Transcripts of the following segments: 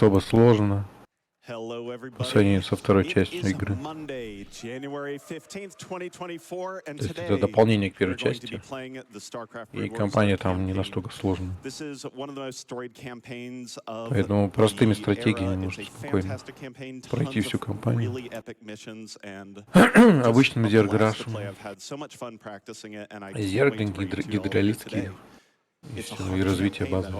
особо сложно по сравнению со второй частью игры. То есть это дополнение к первой части, и кампания там не настолько сложная. Поэтому простыми стратегиями можно спокойно пройти всю кампанию. Обычным зерграшем. Зерг, гидролистки и все, и развитие базы.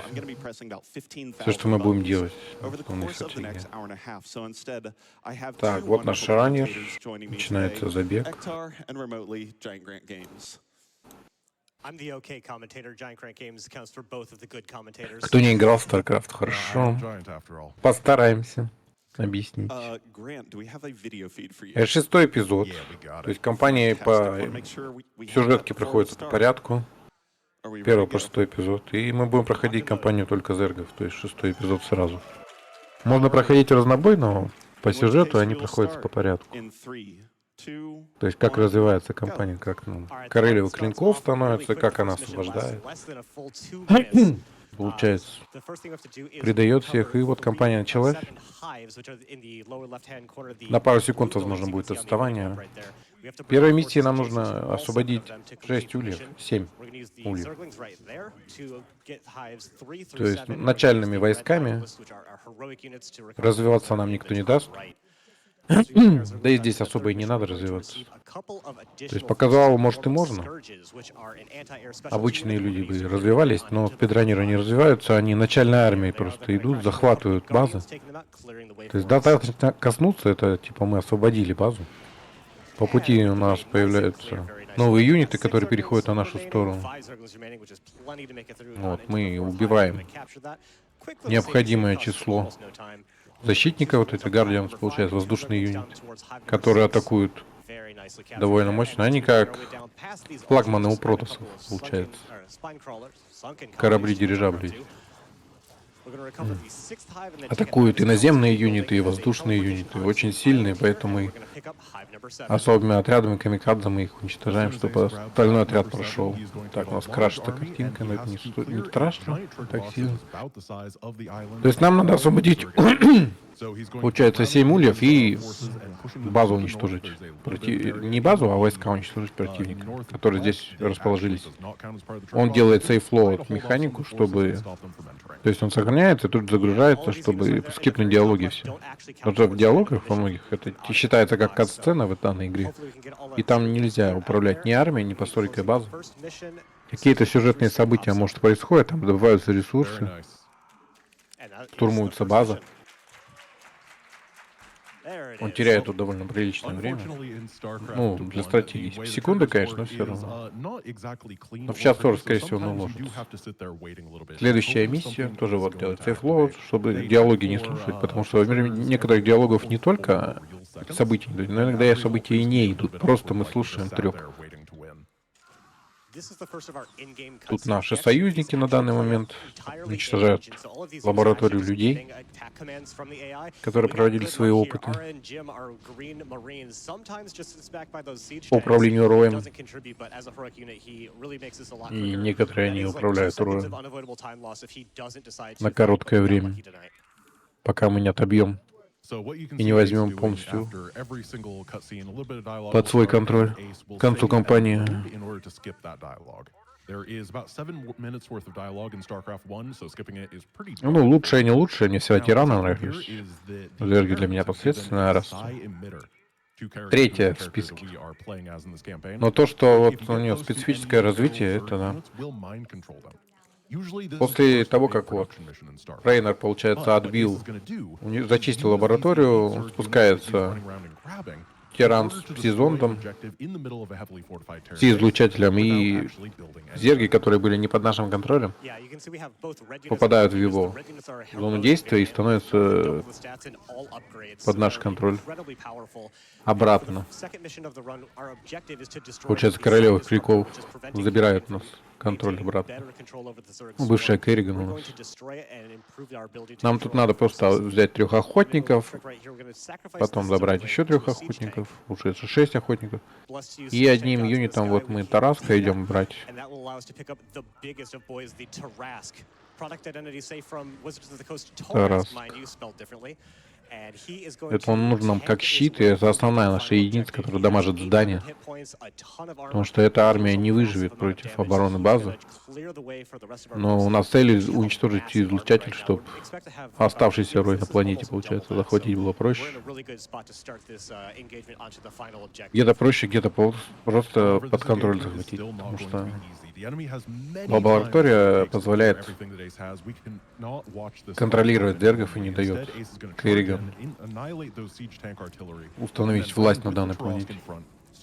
Все, что мы будем делать. Основные стратегии. Так, вот наш раннер. Начинается забег. Кто не играл в StarCraft, хорошо. Постараемся объяснить. Это 6-й эпизод. То есть кампания по сюжетке проходит по порядку. 1 по 6 эпизод. И мы будем проходить кампанию только зергов. То есть 6-й эпизод сразу. Можно проходить разнобой, но по сюжету они проходят по порядку. То есть как развивается кампания, как королева клинков становится, как она освобождает. Получается, предает всех, и вот кампания началась. На пару секунд, возможно, будет отставание. В первой миссии нам нужно освободить 6 ульев, 7 ульев. То есть начальными войсками развиваться нам никто не даст. Да и здесь особо и не надо развиваться. То есть по казуалу, может, и можно. Обычные люди бы развивались, но спидранеры не развиваются, они начальной армией просто идут, захватывают базы. То есть достаточно коснуться, это типа мы освободили базу. По пути у нас появляются новые юниты, которые переходят на нашу сторону. Вот, мы убиваем необходимое число защитников, вот эти Guardians, получается, воздушные юниты, которые атакуют довольно мощно. Они как флагманы у протоссов, получается. Корабли, дирижабли. Атакуют и наземные юниты, и воздушные юниты. Очень сильные, поэтому и особыми отрядами камикадзе мы их уничтожаем, чтобы остальной отряд прошел. Так, у нас крашится картинка, но это не страшно, так сильно. То есть нам надо освободить, получается, 7 ульев и базу уничтожить. Не базу, а войска уничтожить противника, которые здесь расположились. Он делает сейфлоуд механику, чтобы... То есть он сохраняется и тут загружается, чтобы скипнуть диалоги все. Потому что в диалогах во многих это считается как кат-сцена в данной игре. И там нельзя управлять ни армией, ни постройкой базы. Какие-то сюжетные события, может, происходят, там добываются ресурсы, штурмуется база. Он теряет тут довольно приличное время. Ну, для стратегии. Секунды, конечно, но все равно. Но сейчас тоже, скорее всего, наложится. Следующая миссия тоже вот делать сейфлоуд, чтобы диалоги не слушать, потому что в мире некоторых диалогов не только событий, но иногда и события и не идут. Просто мы слушаем трёк. Тут наши союзники на данный момент уничтожают лабораторию людей, которые проводили свои опыты по управлению роем. И некоторые они управляют роем на короткое время, пока мы не отобьем и не возьмем полностью под свой контроль к концу кампании. Ну, лучшее, не лучшее, мне всегда тираны нравились. Зерги для меня посредственная раса. Третья в списке. Но то, что вот у нее специфическое развитие, это да. После того, как вот Рейнер, получается, отбил, зачистил лабораторию, он спускается тиран с пси-зондом, пси-излучателем, и зерги, которые были не под нашим контролем, попадают в его зону действия и становятся под наш контроль обратно. Получается, королева криков забирает у нас контроль обратно. Бывшая Керриган у нас. Нам тут надо просто взять 3 охотников, потом забрать еще 3 охотников, уже 6 охотников. И одним юнитом вот мы Тараска идем брать. Раз. Это он нужен нам как щит, и это основная наша единица, которая дамажит здание. Потому что эта армия не выживет против обороны базы. Но у нас цель уничтожить излучатель, чтобы оставшийся рой на планете, получается, захватить было проще. Где-то проще, где-то просто под контроль захватить. Потому что лаборатория позволяет контролировать зергов и не дает клиригам установить власть на данной планете.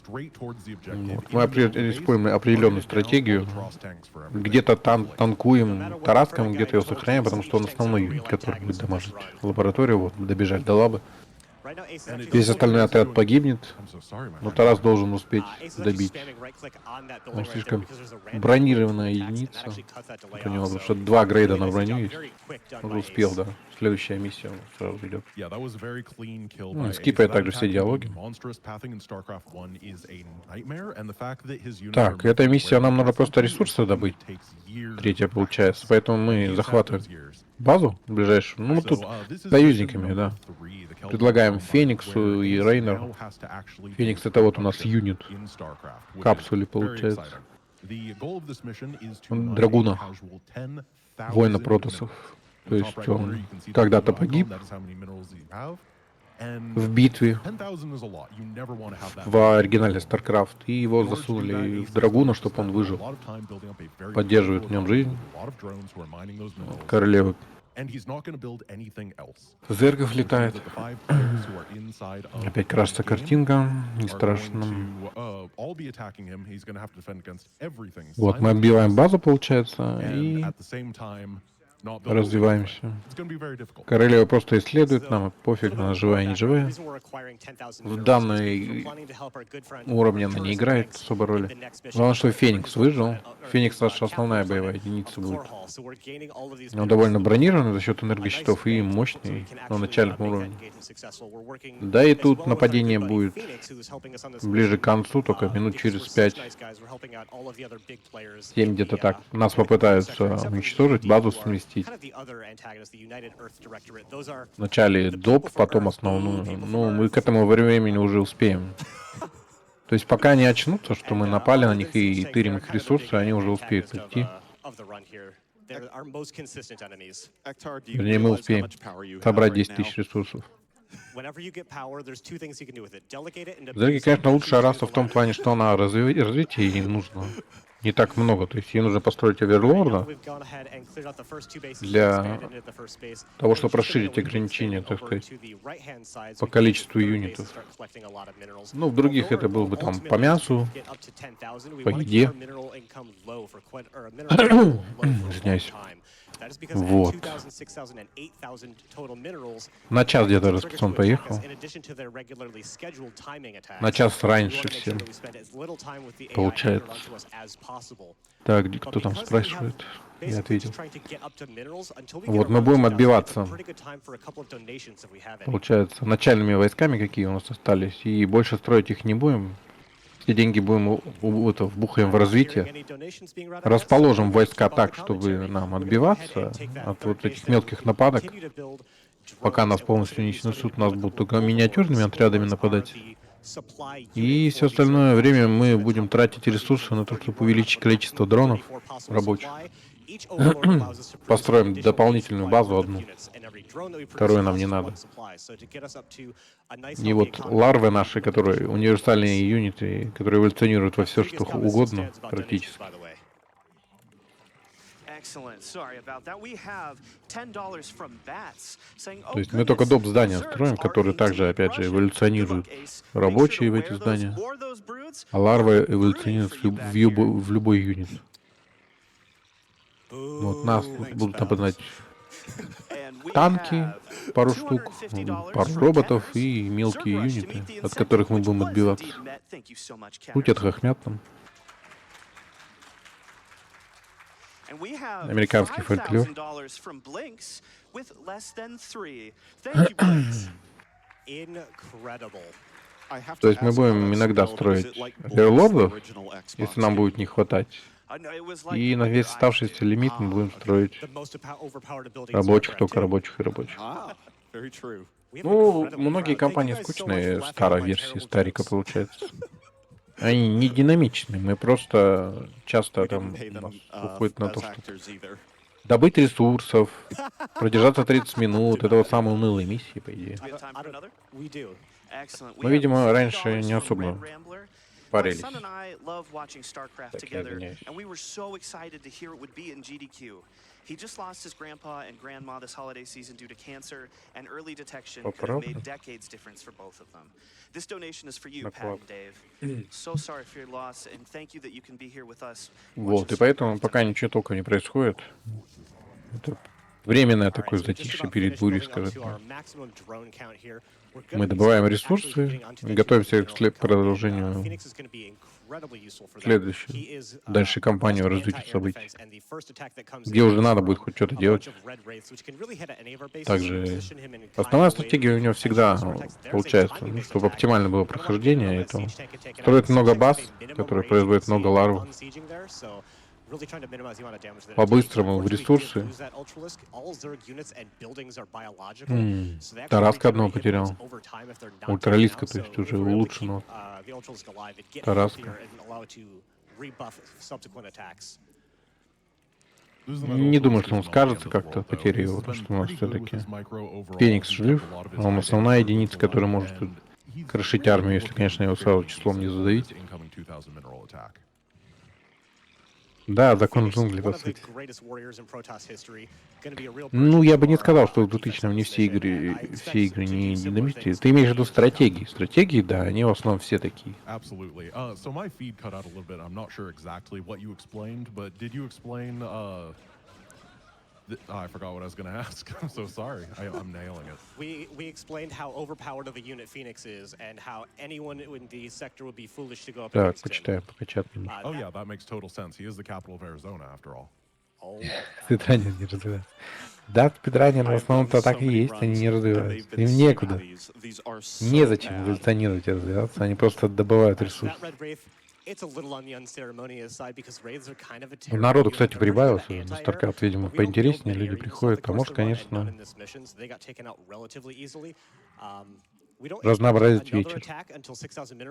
Вот. Мы используем определенную стратегию. Где-то танкуем Тараском, где-то его сохраняем, потому что он основной юнит, который будет дамажить лабораторию. Вот, мы добежали до лабы. Весь остальной отряд погибнет, но Тарас должен успеть добить. Он слишком бронированная единица. У него потому что 2 грейда на броню есть. Он успел, да. Следующая миссия он сразу идет. Ну, скипает также все диалоги. Так, эта миссия нам надо просто ресурсы добыть. Третья получается. Поэтому мы захватываем базу ближайшую. Ну, мы тут союзниками, да. Предлагаем Фениксу и Рейнеру. Феникс это вот у нас юнит. Капсуле получается. Драгуна. Воина Протоссов. То есть он когда-то погиб в битве в оригинале StarCraft. И его засунули в Драгуна, чтобы он выжил. Поддерживает в нем жизнь. Королевы. Зергов летает. Опять красится картинка. Не страшно. Вот, мы отбиваем базу, получается, и развиваемся. Королева просто исследует нам, пофиг, она живая, не живая. В данной уровне она не играет особо роли. Главное, что Феникс выжил. Феникс наша основная боевая единица будет. Он довольно бронированный за счет энергощитов и мощный на начальном уровне. Да и тут нападение будет ближе к концу, только минут через 5-7 где-то так. Нас попытаются уничтожить, базу сместить. Вначале доп, потом основную. Ну, мы к этому времени уже успеем. То есть пока они очнутся, что мы напали на них и тырим их ресурсы, они уже успеют прийти. Вернее, мы успеем собрать 10 тысяч ресурсов. Зерги, конечно, лучшая раса в том плане, что она развитие ей нужно не так много. То есть ей нужно построить оверлорда для того, чтобы расширить ограничения, так сказать, по количеству юнитов. Ну, в других это было бы там по мясу, по еде. Извиняюсь. Вот. На час где-то расписан поехал. На час раньше всем. Получается. Так, кто там спрашивает? Я ответил. Вот, мы будем отбиваться. Получается, начальными войсками, какие у нас остались. И больше строить их не будем. Все деньги будем вбухаем в развитие. Расположим войска так, чтобы нам отбиваться от вот этих мелких нападок. Пока нас полностью не снесут, нас будут только миниатюрными отрядами нападать. И все остальное время мы будем тратить ресурсы на то, чтобы увеличить количество дронов рабочих. Построим дополнительную базу одну. Вторую нам не надо. И вот ларвы наши, которые универсальные юниты, которые эволюционируют во все, что угодно, практически. То есть мы только доп. Здания строим, которые также, опять же, эволюционируют рабочие в эти здания, а ларвы эволюционируют в любой юнит. Вот нас будут нападать танки, пару штук, пару роботов и мелкие юниты, от которых мы будем отбиваться. Крутят, хохмят там. Американский фольклор. То есть мы будем иногда строить оверлордов, если нам будет не хватать И на весь оставшийся лимит мы будем строить рабочих, только рабочих и рабочих. Ну, многие компании скучные, старой версии, старика получается. Они не динамичны, мы просто часто там у нас уходит на то, чтобы добыть ресурсов, продержаться 30 минут. Это вот самые унылые миссии, по идее. Мы, видимо, раньше не особо парились. Так, я извиняюсь. He just lost his grandpa and grandma this holiday season due to cancer, and early detection could have made Попробуем. decades difference for both of them. This donation is for you, Pat Наклад. and Dave. So sorry for your loss, and thank you that you can be here with us. Вот, и поэтому пока ничего толком не происходит. Это временное такое затишье перед бурей, скажем так. Мы добываем ресурсы, готовимся к продолжению следующей, дальше кампанию развития событий, где уже надо будет хоть что-то делать. Также основная стратегия у него всегда получается, ну, чтобы оптимально было прохождение, это строить много баз, которые производят много ларв, по-быстрому в ресурсы. Тараска одного потерял. Ультралиска, то есть уже улучшенного. Тараска. Не думаю, что он скажется как-то потери его, потому что у нас все-таки Феникс жив, а он основная единица, которая может крошить армию, если, конечно, его сразу числом не задавить. Да, закон джунглей, по сути. Ну, я бы не сказал, что в 2000-м не все игры не динамичные. Ты имеешь в виду стратегии? Стратегии, да, они в основном все такие. I forgot what I was going to ask. I'm so sorry. I'm nailing it. We explained how overpowered of a unit Phoenix is and how anyone in the sector would be foolish to go up Так, against him. почитаем, покачатаем. Oh yeah, that makes total sense. He is the capital of Arizona, after all. Спидранер не развивается. Да, спидранеры в основном-то так и есть, они не развиваются. Им некуда. Незачем эволюционировать и развиваться, они просто добывают ресурсы. Народу, кстати, прибавилось уже. На StarCraft, видимо, поинтереснее, люди приходят. А может, конечно, разнообразить вечер.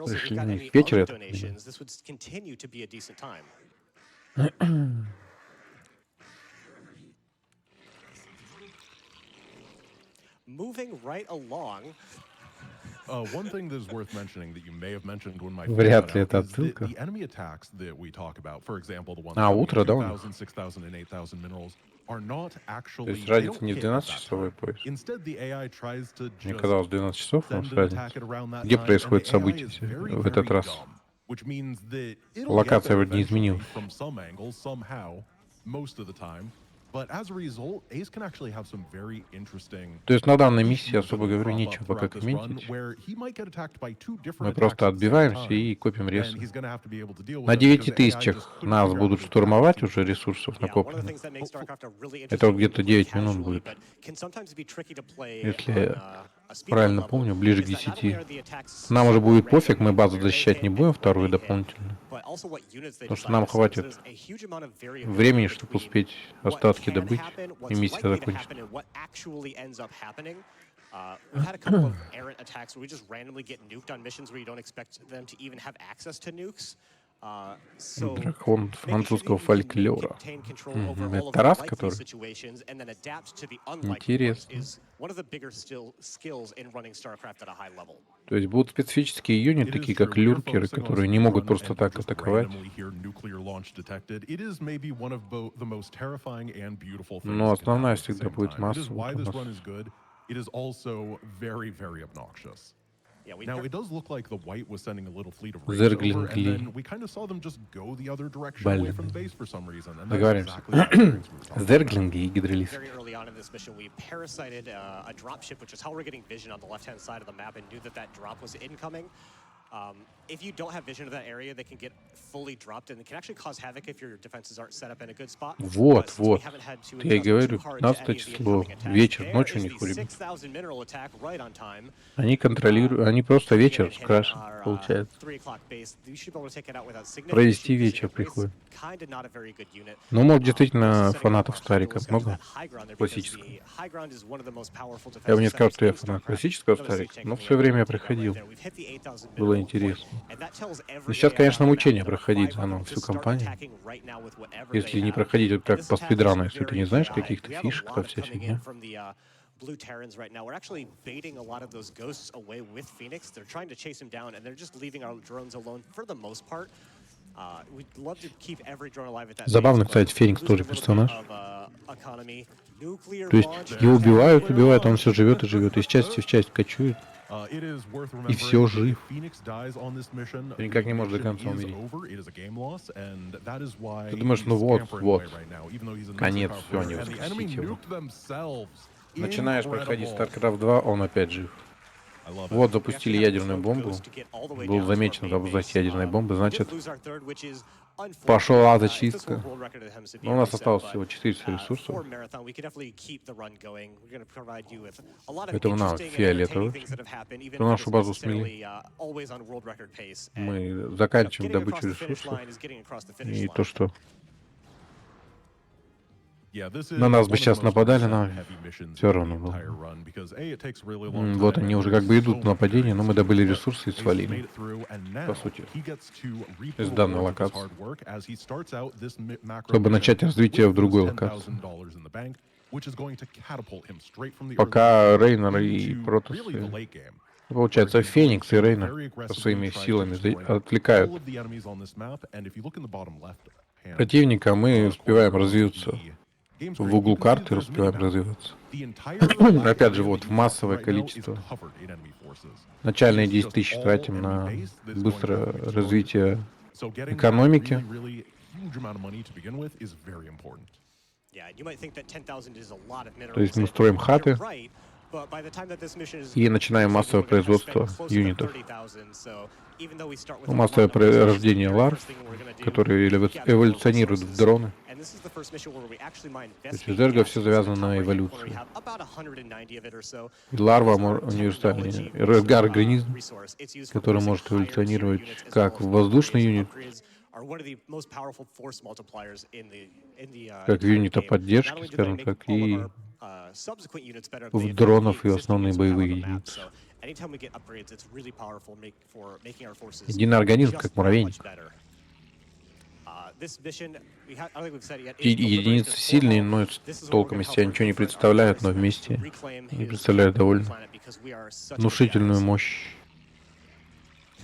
Пришли не вечер, это. Moving right along. One thing that is worth mentioning that you may have mentioned when my Вряд ли это отсылка. the enemy attacks that we talk about, for example, the ones А, утро, да, у них? 6,000 and 8,000 minerals are not actually. То есть разница не в 12-часовой пояс. Instead, the AI tries to Мне just казалось, 12 часов у нас send an разница. attack at around that Где time, происходит and the AI событие is very, в этот very раз? dumb, which means that it'll Локация get there вроде не изменилась. eventually from some angle, somehow, most of the time. But as a result, Ace can actually have some very interesting. То есть на данной миссии, особо говорю, нечего пока комментить. Мы просто отбиваемся и копим ресурсы. На 9000 нас будут штурмовать уже ресурсов накоплено. Это вот где-то 9 минут будет. Если я правильно помню, ближе к 10. Нам уже будет пофиг, мы базу защищать не будем, вторую дополнительно. Потому что нам хватит времени, чтобы успеть остатки добыть, и миссия закончится. We've had a couple of errant attacks where we just randomly get nuked on missions where you don't expect them to even have access to nukes. Дракон французского фольклора. Это Тарас, который? Интересно. То есть будут специфические юниты, такие как люркеры, которые не могут просто так атаковать. Но основная всегда будет массовая. It is also very, very obnoxious. Now, it does look like the white was sending a little fleet of raids over, and then we kind of saw them just go the other direction away from the base for some reason. And that's exactly Зерглинги и гидролисы. Very early on in this mission, we parasited a dropship, which is how we're getting vision on the left-hand side of the map, and knew that that drop was incoming. If you don't have vision of that area, they can get fully dropped, and it can actually cause havoc if your defenses aren't set up in a good spot. Вот, Since we вот. haven't had to Я и adjust too говорю, hard to 15 any of the число, incoming attacks, вечер, there ночью у is них the время. 6,000 mineral attack right on time. Они контролируют, они просто вечер скрашивают, Our получается. 3 o'clock base. You should be able to take it out without significant Провести issues. вечер It's приходит. kinda not a very good unit. Ну, может, This действительно, is setting up фанатов our high Старика rules, много, that high ground there, because классического. the high ground is one of the most powerful Я бы не defensive сказал, centers что я in фанат StarCraft. классического Another Старика, siege tank но in в the свое area, время я we'll take out right проходил. there. We've hit the 8,000 Было mineral point, интересно. and that tells Но every сейчас, AI конечно, on the map мучение that are проходить 5 of заново them to всю start кампанию. attacking right now with whatever they Если не have. проходить вот And как this по attack is спидрану, если ты very не знаешь chaotic. каких-то We have a фишек lot по of всей coming in фигне. from the blue Terrans right now. We're actually baiting a lot of those ghosts away with Phoenix. They're trying to chase him down, and they're just leaving our drones alone for the most part. We'd love to keep every drone alive at that Забавно, base, кстати, but Феникс losing тоже a little bit персонаж. of, economy. Nuclear То есть launch его убивают, and убивают, а он launch. все живет и живет, из части в часть кочует. It is worth И все remembering that жив. if Phoenix dies on this mission, И никак the не может до mission конца is умереть. over. It is a game loss, and that is why Ты думаешь, he's ну вот, scampering вот. away right now, even though he's an Конец, immensely всё, powerful они player. And the enemy воскресить его. nuked themselves. Начинаешь проходить Incredible. StarCraft 2, он опять жив. I love it. Вот, We запустили actually have ядерную killed бомбу. Ghost to get all the way Был down to our замечен main запуск base. ядерной бомбы, We did значит, lose our third, which is пошла unfortunate. If this зачистка. were world record, it has to be Но у a нас reset, осталось but, всего 400 ресурсов. for Marathon, we can definitely keep the run going. We're going to provide you with a lot of Поэтому нам interesting and entertaining фиолетово. things that have happened, even Про if it нашу isn't базу смели. necessarily always on world record pace. And, Мы заканчиваем getting across добычу the finish ресурсов. line is getting across the finish И line. то, что Yeah, this is на нас бы one of the сейчас most нападали, reset нам heavy missions все in the равно было. entire run, because A, it takes really long Вот time, они and уже there's как бы идут so в much нападение, но мы variance to добыли it, but ресурсы и Ace has свалили. made it through, and По now сути. he gets to reap Из the данной rewards of his локации. hard work as he starts out this macro Чтобы mission начать развитие with в другой those локации. $10,000 in the bank, which is going to catapult him straight from the early Пока game Рейнер и into Протасы, really the late game. получается, Where he's Феникс и going to Рейнер very со aggressively своими tries to силами destroy отвлекают all of the enemies on this map, and if you look in the bottom left-hand противника, мы успеваем corner of развиться the game в screen, you углу can see карты, there's успеваем minimap. развиваться. The entire Опять же, area вот that в you массовое see right now is количество. covered in enemy forces. Начальные This is 10 just тысяч all тратим enemy на base that is going быстрое to explode. развитие So getting that экономики. really huge amount of money to begin with is very important. Yeah, you might think that 10,000 is a lot of minerals. То есть мы строим хаты You're right, but by the time that this mission is и начинаем массовое we're gonna have spent производство closer to юнитов. 30,000, so even though we start with Ну, a массовое lot of resources, рождение the very ларв, first thing we're gonna do которые is gather more эволюционируют в resources. дроны. And this is the first mission where we actually mine То есть Vespene у Зерга gas. все It's in the завязано top на right-hand corner. We эволюции. have about 190 of it or so. И ларва This is our универсальный technology организм, resource. It's used for который producing может higher tier эволюционировать units as как well as в воздушный upgrades. юнит, Upgrades are one of the most powerful force multipliers in the как в entire юнита game. Not поддержки, only do they скажем так, так, all of и our subsequent units better, в they affect дронов the и existing основные units we have on боевые the map. единицы. So anytime we get upgrades, it's really powerful for making our forces Единый организм, just как that муравейник. much better. This mission, I don't think we've said it yet, И is delivery единицы to сильные, Torhall. но This is where we're толком gonna из help себя our ничего не good friend представляют, но Arthur вместе reclaim они his представляют довольно planet because we are such a big внушительную ally. мощь.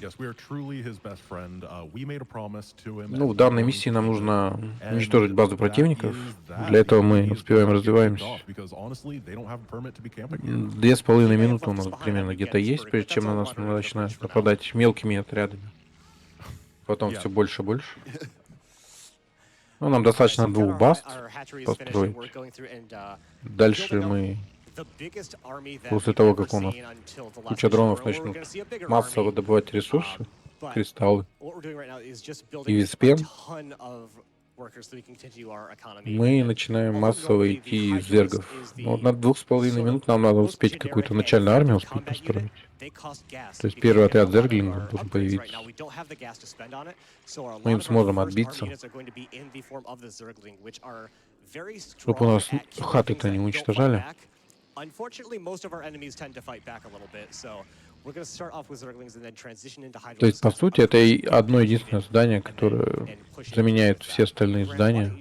Yes, we are truly his best friend. We made a promise to him. Ну, and в we're данной going миссии to нам keep it. нужно And уничтожить базу that противников. is that. Для этого The мы enemy is успеваем just getting развиваемся. kicked off because honestly, they don't have a permit to be camping here. 2,5 минуты у нас примерно где-то есть, прежде чем на нас начинают нападать мелкими отрядами. Потом Yeah. все больше и больше. Ну, нам достаточно 2 баст построить. Дальше мы, после того, как у нас куча дронов начнут массово добывать ресурсы, кристаллы и виспен, мы начинаем массово идти из зергов. Ну, вот на 2,5 минут нам надо успеть какую-то начальную армию успеть построить. То есть первый отряд зерглингов должен появиться. Мы им сможем отбиться. Чтобы у нас хаты-то не уничтожали. То есть, по сути, это и одно единственное здание, которое заменяет все остальные здания.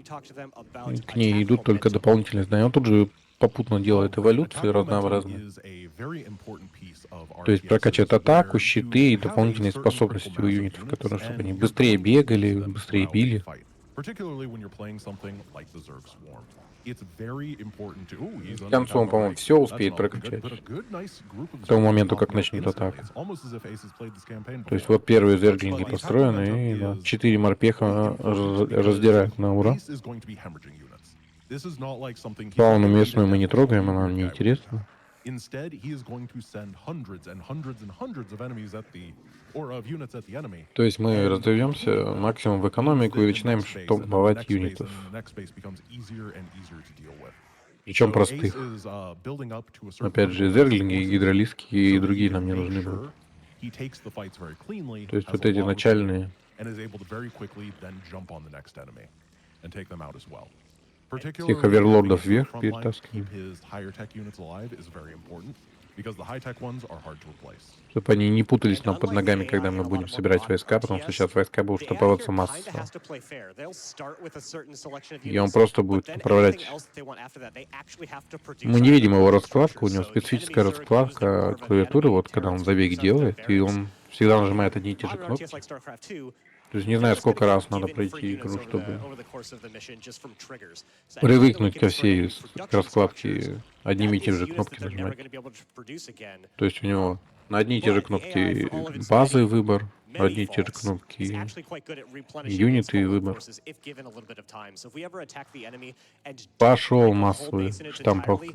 И к ней идут только дополнительные здания. Он тут же попутно делает эволюции разнообразные. То есть прокачать атаку, щиты и дополнительные способности у юнитов, которые, чтобы они быстрее бегали, быстрее били. К концу он, по-моему, все успеет прокачать. К тому моменту, как начнет атаку. То есть вот первые зерглинги построены, и да, 4 морпеха раздирают на ура. Фауну местную мы не трогаем, она нам не интересна. Instead, he is going to send hundreds and hundreds and hundreds of enemies at the, or of units at the enemy. То есть мы раздаемся максимум в экономику и начинаем штамповать юнитов. Причем простых. Опять же, зерглинги, гидролиски и другие нам не нужны будут. То есть вот эти начальные. Всех оверлордов вверх перетаскиваем. Чтобы они не путались нам под ногами, когда мы будем собирать войска, потому что сейчас войска будут штамповаться массово. И он просто будет управлять. Мы не видим его раскладку, у него специфическая раскладка клавиатуры, вот когда он забеги делает, и он всегда нажимает одни и те же кнопки. То есть не знаю, сколько раз надо пройти игру, чтобы привыкнуть ко всей раскладке одними и теми же кнопки нажимать. То есть у него на одни и те же кнопки базы выбор, одни и те же кнопки юниты и выбор. Пошел массовый штамповка.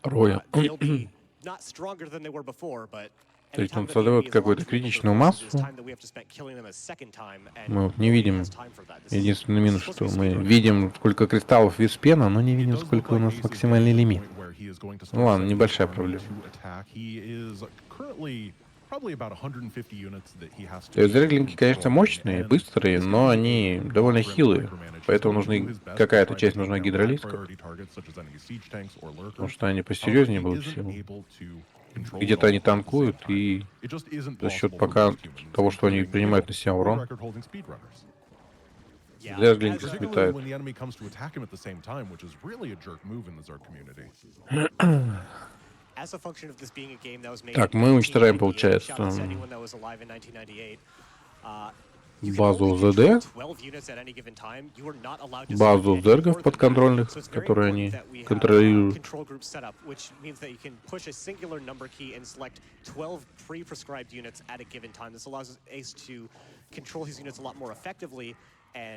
Роя. То есть он создает какую-то критичную массу. Мы вот не видим. Единственный минус, что мы видим, сколько кристаллов виспена, но не видим, сколько у нас максимальный лимит. Ну ладно, небольшая проблема. То есть зерглинги, конечно, мощные, быстрые, но они довольно хилые. Поэтому нужны какая-то часть нужна гидролистка. Потому что они посерьезнее будут всего. Где-то они танкуют, и за счет пока того, что они принимают на себя урон, зерглинги сметают. Так, мы уничтожаем, получается, базу ЗД, базу зергов подконтрольных, которые они контролируют.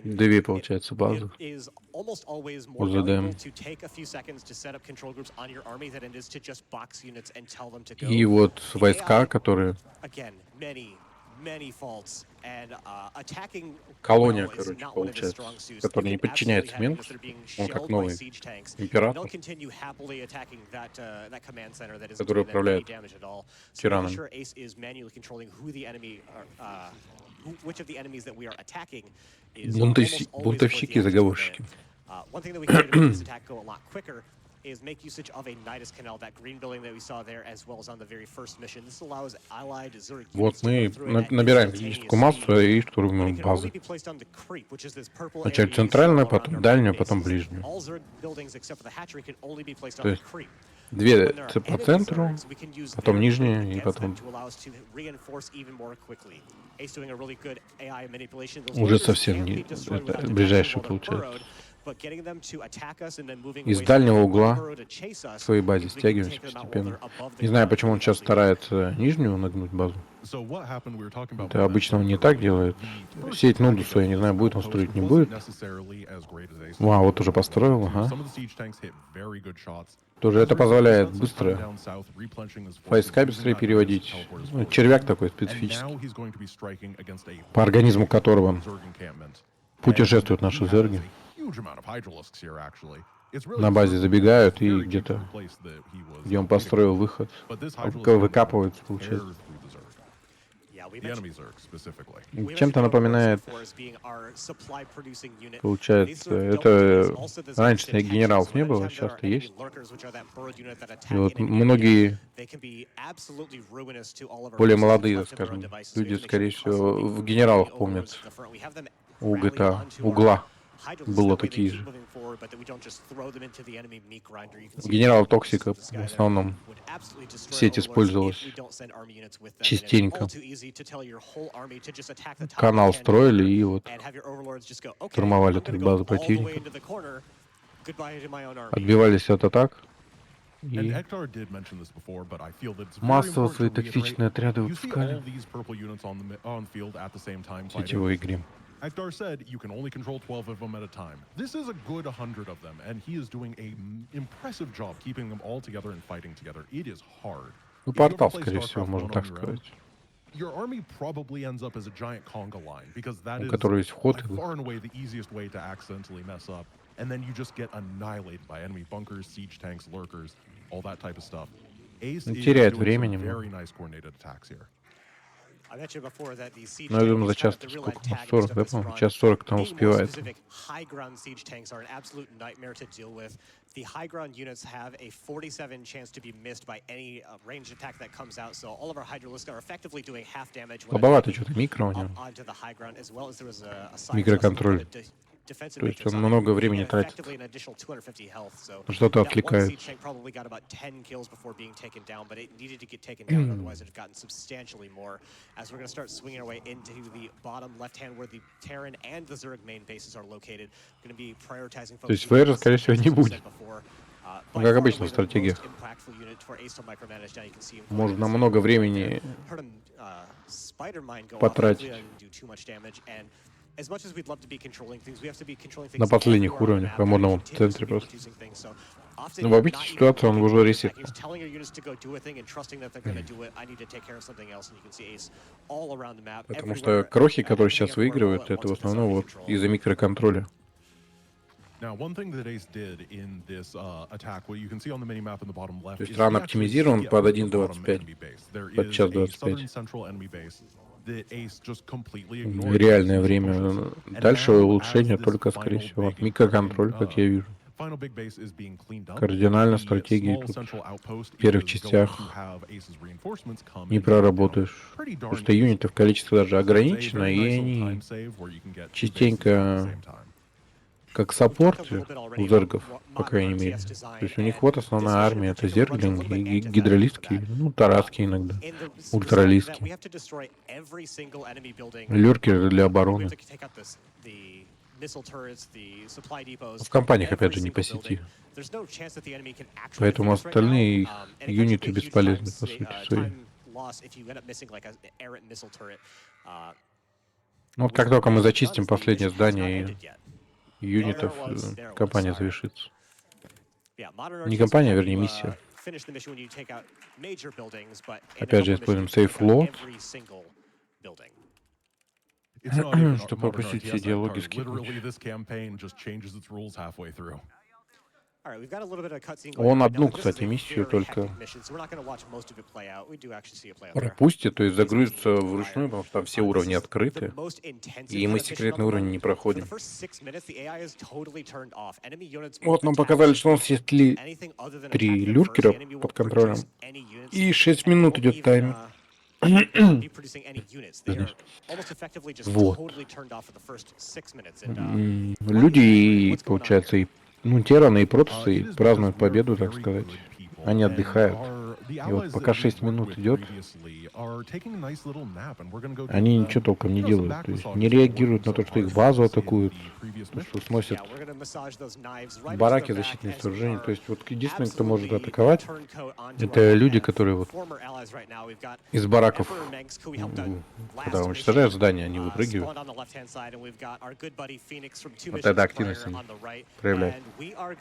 Две, получается, базы УЗД. И вот войска, которые... Колония, короче, получается, которая не подчиняется Менгусу. Он как новый император, который управляет тираном. Бунтовщики, заговорщики. Is make usage of a Nidus Canal, that green building that we saw there, as well as on the very first mission. This allows allied Zerg вот мы набираем критическую массу и штурмуем базы. Сначала центральную, потом дальнюю, потом ближнюю. То есть две по центру, потом нижняя и потом... Уже совсем не... Это ближайший получается. Из дальнего угла к своей базе стягиваемся постепенно. Не знаю, почему он сейчас старается нижнюю нагнуть базу. Это обычно он не так делает. Сеть Нудусу, я не знаю, будет он строить, не будет. Вау, вот уже построил, ага. Тоже это позволяет быстро войска быстрее переводить. Ну, червяк такой специфический, по организму которого путешествуют наши зерги. На базе забегают и где-то, где он построил выход, выкапывается, получается. Чем-то напоминает, получается, это раньше генералов не было, сейчас-то есть. И вот многие более молодые, скажем, люди, скорее всего, в генералах помнят у GTA, угла. Было такие же. Генерал Токсика в основном сеть использовалась частенько. Канал строили и вот штурмовали три базы противника. Отбивались от атак. И массово свои токсичные отряды выпускали в сетевой игре. Akhdar said you can only control 12 of them at a time. This is a good 100 of them, and he is doing an impressive job keeping them all together and fighting together. It is hard. Ну, If you ever портал, play скорее всего, StarCraft можно 1 так on your own, сказать. your army probably ends up as a giant conga line, because that У is которого есть вход. by far and away the easiest way to accidentally mess up. And then you just get annihilated by enemy bunkers, siege tanks, lurkers, all that type of stuff. Ace is теряет doing время some немного. very nice coordinated attacks here. I mentioned before that the siege Ну, я думаю, за tank is kind час of the real сколько? Ну, antagonist 40, of да, this по-моему? run. Час 40 там Being more успевает. specific, high ground siege tanks are an absolute nightmare to deal with. The high ground units have a 47 chance to be missed by any ranged attack that comes out, so all of our Hydralisks are effectively doing half damage when Слабовато attacking что-то микро у него. up onto the high ground, as well as there was a side Микроконтроль. defensive То есть matrix он on it. много He времени had тратит. effectively an additional 250 health, so Что-то that one отвлекает. siege tank probably got about 10 kills before being taken down, but it needed to get taken down, otherwise it had gotten substantially more. As we're going to start swinging our way into the bottom left hand where the Terran and the Zerg main bases are located. Going to be prioritizing То есть флэра, скорее всего, не будет. Ну, как обычно в стратегиях. Можно много времени потратить на последних уровнях, по модному в центре просто. Но в обычной ситуации он уже ресетнул. Потому что крохи, которые сейчас выигрывают, это в основном вот из-за микроконтроля. Now, one thing that Ace did in this attack, what you can see on the minimap in the bottom left, То есть is ран he actually оптимизирован под skipped the bottom 1.25, enemy base. There под is час a 25. southern central enemy base that Ace just completely ignored. Реальное время. Дальше улучшение только, скорее всего, от микроконтроля, как я вижу. Final big base is being cleaned up. Кардинально The стратегии small тут central outpost в первых is going частях to have Ace's reinforcements come не and take it down проработаешь. pretty darn Потому что easy. юнитов количество даже So it's a ограничено, very и nice little они time save where you can get two bases частенько at the same time. как саппорты у зергов, по крайней мере. То есть у них вот основная армия, это зерглинги, гидролистки, ну, тараски иногда, ультралистки. Люркеры для обороны. В компаниях, опять же, не по сети. Поэтому остальные их юниты бесполезны, по сути своей. Ну, вот как только мы зачистим последнее здание и юнитов, кампания завершится. Не кампания, а вернее миссия. Опять же, используем Safe Load, It's not even чтобы modern пропустить все RTS, диалоги, Akhdar. Literally, скипнуть. this campaign just changes its rules halfway through. Он одну, кстати, миссию только пропустит, то есть загрузится вручную, потому что там все уровни открыты, и мы секретный уровень не проходим. Вот нам показали, что у нас есть три люркера под контролем, и 6 минут идет таймер. Вот. Люди, и, получается, и ну, тераны и протасы празднуют победу, так сказать. Они отдыхают. И вот пока 6 минут идет, они ничего толком не делают. То есть не реагируют на то, что их базу атакуют, что сносят бараки, защитные сооружения. То есть вот единственный, кто может атаковать, это люди, которые вот из бараков, когда уничтожают здания, они выпрыгивают. Вот тогда активность они проявляют.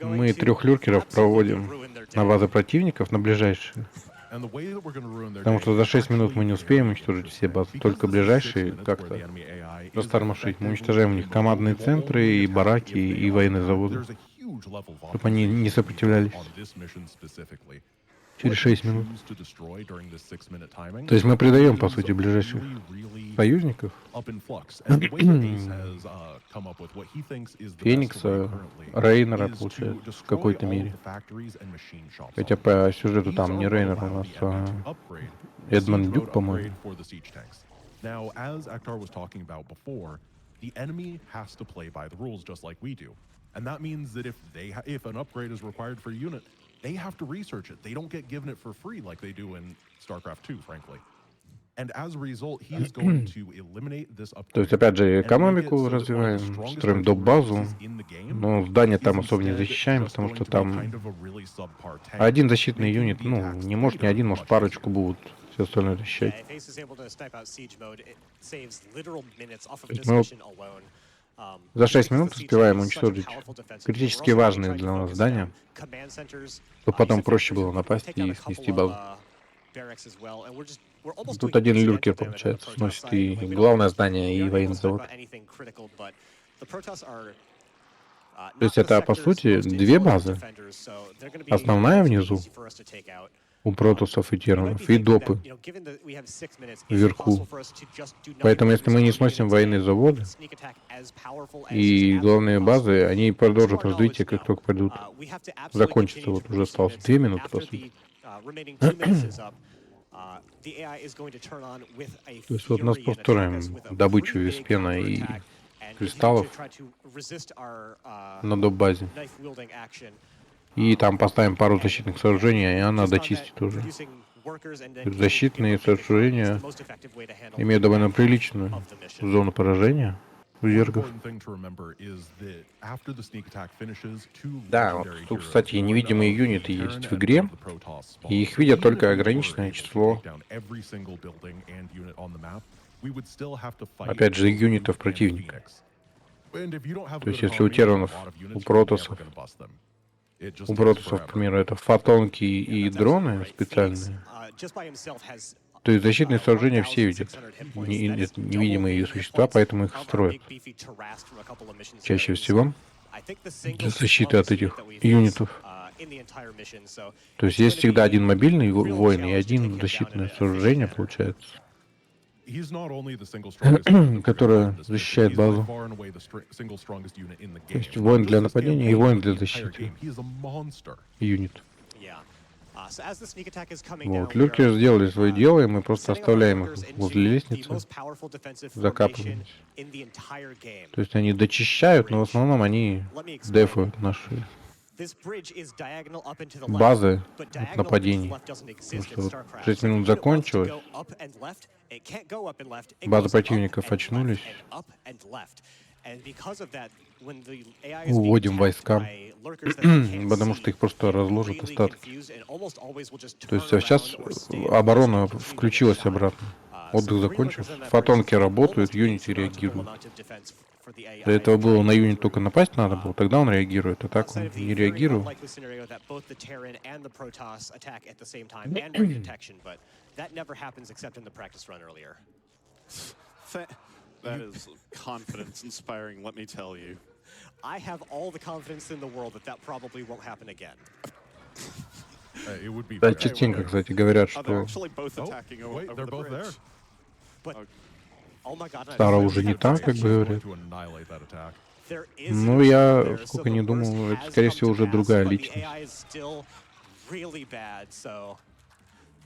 Мы 3 люркеров проводим на базы противников, на ближайшие. Потому что за 6 минут мы не успеем уничтожить все базы, только ближайшие как-то растормошить. Мы уничтожаем у них командные центры, и бараки, и военные заводы, чтобы они не сопротивлялись. Через 6 минут. То есть мы предаем, по сути, ближайших союзников. Феникса, Рейнера, получается, в какой-то мере. Хотя по сюжету там не Рейнер у нас, а Эдмонд Дюк, по-моему. Now, as Akhdar was talking about before, the enemy has to play by the rules just like we do. And that means that if an upgrade is required for a unit, they have to research it. They don't get given it for free like they do in StarCraft 2, frankly. And as a result, he is going to eliminate this upgrade. То есть, опять же, экономику развиваем, строим доп-базу, но здание там особо не защищаем, потому что там один защитный юнит, ну, не может ни один, может парочку будут Все остальное Yeah, защищать. if Ace is able to snipe out siege mode, it saves literal minutes off of То есть this мы mission alone. за 6 Because the минут siege успеваем is such a уничтожить powerful defensive unit, we're критически also really важные trying to для нас focus здания, down command centers. чтобы Use потом the проще factories. было We're looking to напасть take и out a снести couple of базу. barracks as well, and we're almost Тут doing один люркер, incidental damage on the получается, Protoss сносит side. и Like, we главное здание, и aren't able военный to snipe завод. out anything critical, but the Protoss are То not есть the это, по sector's сути, most две intelligent базы. defenders, so they're going to be Основная relatively внизу, easy for us to take out. у протоссов и We might be терранов, и thinking that, допы given that we have 6 minutes, is it вверху. possible for us to just do nothing Поэтому but если мы не reserve сносим units военные and заводы make the sneak attack as powerful as is и главные absolutely базы, possible? они To продолжат our knowledge, развитие, как no. только пойдут. We have to absolutely Закончится, continue вот to уже produce осталось units. 2 минуты, по After сути. the remaining 2 minutes is up, the AI is going to turn on with a То есть вот у нас fury and просто attack us строим with a добычу pretty big виспена и counterattack and continue to кристаллов try to resist our на доп-базе. knife-wielding action. И там поставим пару And защитных yeah, сооружений, и она just on that, дочистит уже. producing workers and then То есть continuing to give защитные them big economy is сооружения the most effective way to handle имеют the довольно back half приличную of the mission. зону поражения у One зергов. important thing to remember is that after the sneak attack finishes, two Да, вот legendary тут, heroes, кстати, one невидимые of юниты the есть Terran в and one игре, of the Protoss spawn. и их So видят even только if we were ограниченное able to число, take down every single building and unit on the map, we would still have to fight опять же, both юнитов Root and противника. Phoenix. And if you don't have a То good есть если у economy and a терранов, lot of у units, you're never протоссов, gonna bust them. It just у takes протоссов, к forever. примеру, это фотонки Yeah, и that's absolutely дроны right. Phoenix, специальные, just by himself has то есть защитные сооружения все видят. 1,600 hit points. That is Это double невидимые the hit существа, points поэтому их of our строят. big beefy Tarrasque from a couple of missions ago. Чаще He's, всего I think, the для single защиты от strongest этих unit that we face юнитов. in the entire mission. So То есть it's есть going to всегда be один мобильный a real воин и challenge to take один him down in защитное an efficient сооружение, manner. получается, He's not only the single strongest unit that we're gonna которое find in this mission, защищает he's by базу. far and away the single strongest unit in the То есть game. воин Not для just this нападения и campaign, воин but для the entire защиты. game. He is a monster. Юнит. Yeah. So as the sneak attack is coming Вот. down, we Люркеры are сделали свое дело, и мы просто setting up our оставляем их workers возле into the лестницы, most powerful defensive formation закапываемся. in the entire game. То есть они дочищают, но в основном они Let me explain. дефают наши This bridge is diagonal up and to the left, базы but от diagonal up and to the нападений. left doesn't Потому exist in что вот StarCraft. 6 So if минут the unit wants to закончилось, go up and left, it can't go up and left. It базы goes up противников and очнулись. left and up and left. And because of that, when the AI is being Уводим attacked войска, by lurkers that they can't потому что see, их просто they разложат really остатки. confused and almost always will just То turn есть сейчас around or stay in place оборона and continue to включилась shot. обратно. So Отдых 3 закончился, lurkers on that bridge фотонки is an работают, almost юниты insurmountable реагируют. amount of defense for the AI До этого было trying на to get юнит только through. напасть надо было, тогда он реагирует, а так Outside он of the не very реагировал. unlikely scenario that both the Terran and the Protoss attack at the same time and bring detection, but that never happens except in the practice run earlier. That is confidence inspiring, let me tell you. I have all the confidence in the world that that probably won't happen again. It would be Да, very частенько, rare. кстати, говорят, They're что actually both Oh, attacking wait, over they're the both there. bridge. But oh my god, Сара I- уже не It's там, like как she's бы going говорят. to annihilate that attack. there is Ну, an я, achievement there, so сколько the не worst думал, это, has скорее come всего, to уже pass, другая but the личность. AI is still really bad, so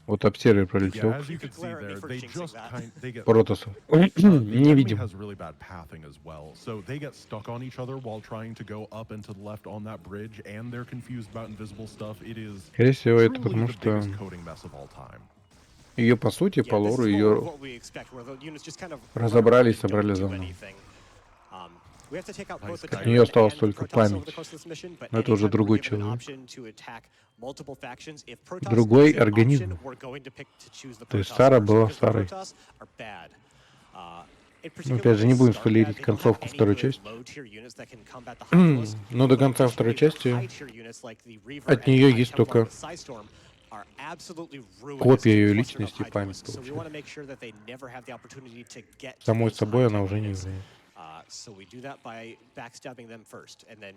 Вот обсервер Yeah, пролетел, as you can see Glare at me there, for they jinxing just that. they get протоссов. the enemy Невидим. has really bad pathing as well, so they get stuck on each other while trying to go up and to the left on that bridge, and they're confused about invisible stuff. It is Скорее всего, это truly потому the что biggest coding mess of all time. ее, по сути, по yeah, this лору, is ее what we expect, where the units just kind of разобрали и run around and собрали don't do заново. anything. We have to take out both the От Terran нее осталась and the только Protoss over память. the course of this mission, but Но это уже anytime we're другой given an человек. option to attack multiple factions, if Protoss Другой is an организм. option, we're going to pick to choose the То есть Protoss Сара first, была because the Сарой. Protoss are bad. In Ну, опять же, particular не with будем StarCraft, спойлерить they don't have концовку any второй good части. low-tier units that can combat the Hydralisk, Но до but конца additionally, второй their части high-tier units like the Reaver от and нее the есть High Templar только with Psystorm are absolutely ruinous копия to ее the cluster of личности и память, Hydralisks. So we want to получается. make sure that they never have the opportunity to get to Самой those собой она high-tech уже не units. является. So we do that by backstabbing them first, and then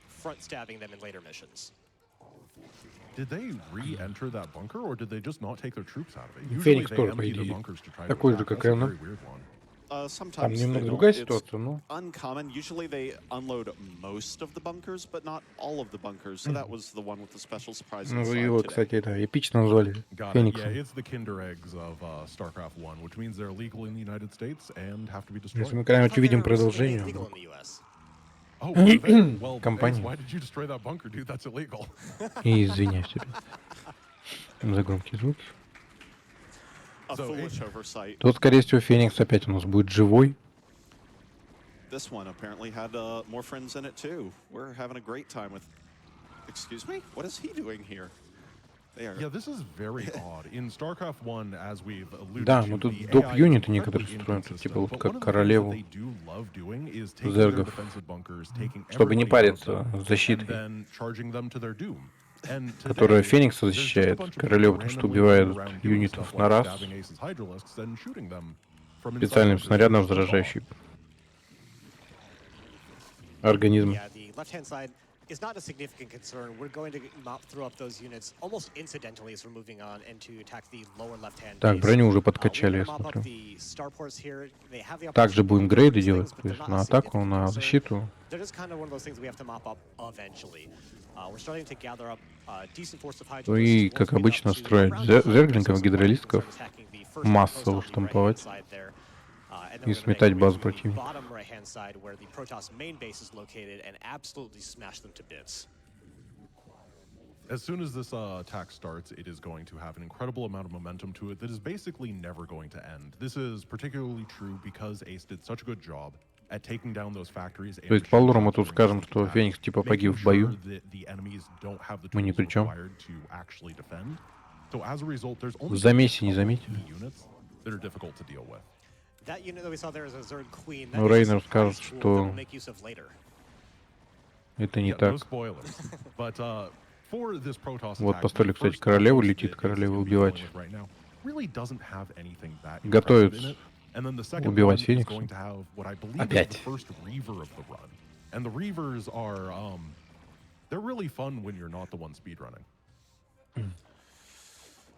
front stabbing them in later missions. Did they re-enter that bunker, or did they just not take their troops out of it? Usually Феникс they тоже, по empty their идее, bunkers to try to такой же, attack. как That's и a она. very weird one. Там Sometimes they немного don't. другая It's ситуация, но uncommon. Usually they unload most of the bunkers, but not all of the bunkers. So that was the one with the special surprise ну, inside его, today. кстати, это эпично назвали Got it. Yeah, Фениксом. it's the Kinder eggs of StarCraft 1, which means they're legal in the United States and have to be Если destroyed. мы I когда-нибудь thought увидим they were originally продолжение, illegal in the US. Oh, were they? Well, Ace, Компания. why did you destroy that bunker, dude? That's illegal. и извиняюсь опять за громкие звуки. A So, foolish oversight. Тут, скорее всего, Феникс опять у нас будет живой. This one apparently had more friends in it too. We're having a great time with. Excuse me? What is he doing here? Yeah, this is very odd. In StarCraft 1, as we've alluded Да, to, мы тут the доп. AI is Юниты некоторые incredibly строим, тут типа inconsistent, вот but one как of the things that королеву they do love doing is taking their зергов, defensive bunkers, taking чтобы не everybody out of париться them, с and защитой, then charging them to their doom. And которая today, Феникса there's just a защищает, bunch of people королеву, потому что randomly running убивает around doing stuff юнитов на like раз stabbing Ace's Hydralisks and shooting them from inside специальным bunkers that снарядом, they've just took off. заражающим организмы. Yeah, the left-hand side is not a significant concern. We're going to throw up those units almost incidentally as we're moving on and to attack the lower left-hand Так, base. броню уже We're подкачали, going я to mop up смотрю. the starports here. They have the Также opportunity to будем do грейды these делать, things, but то they're есть not на a атаку, significant на concern. защиту. They're just kind of one of those things we have to mop up eventually. We're starting to gather up a decent force of Ну и, hydralisks. как обычно, строить зерглингов, гидролистков, массово штамповать и сметать базу противника. Bottom right-hand side, where the Protoss main base is located, and absolutely smash them to bits. As soon as this attack starts, it is going to have an incredible amount of momentum to it that is basically never going to end. This is particularly true because Ace did such a good job at taking down those factories. То есть по лору мы тут скажем, что Феникс типа погиб в бою. Мы ни при чем. В замесе не заметили. That unit that we saw there is a Zerg Queen. Ну, Рейнер скажет, что это не так. Вот поставили, кстати, королеву, летит королеву убивать. Готовится убивать Феникса. Опять. And the Reavers are, they're really fun when you're not the one speedrunning.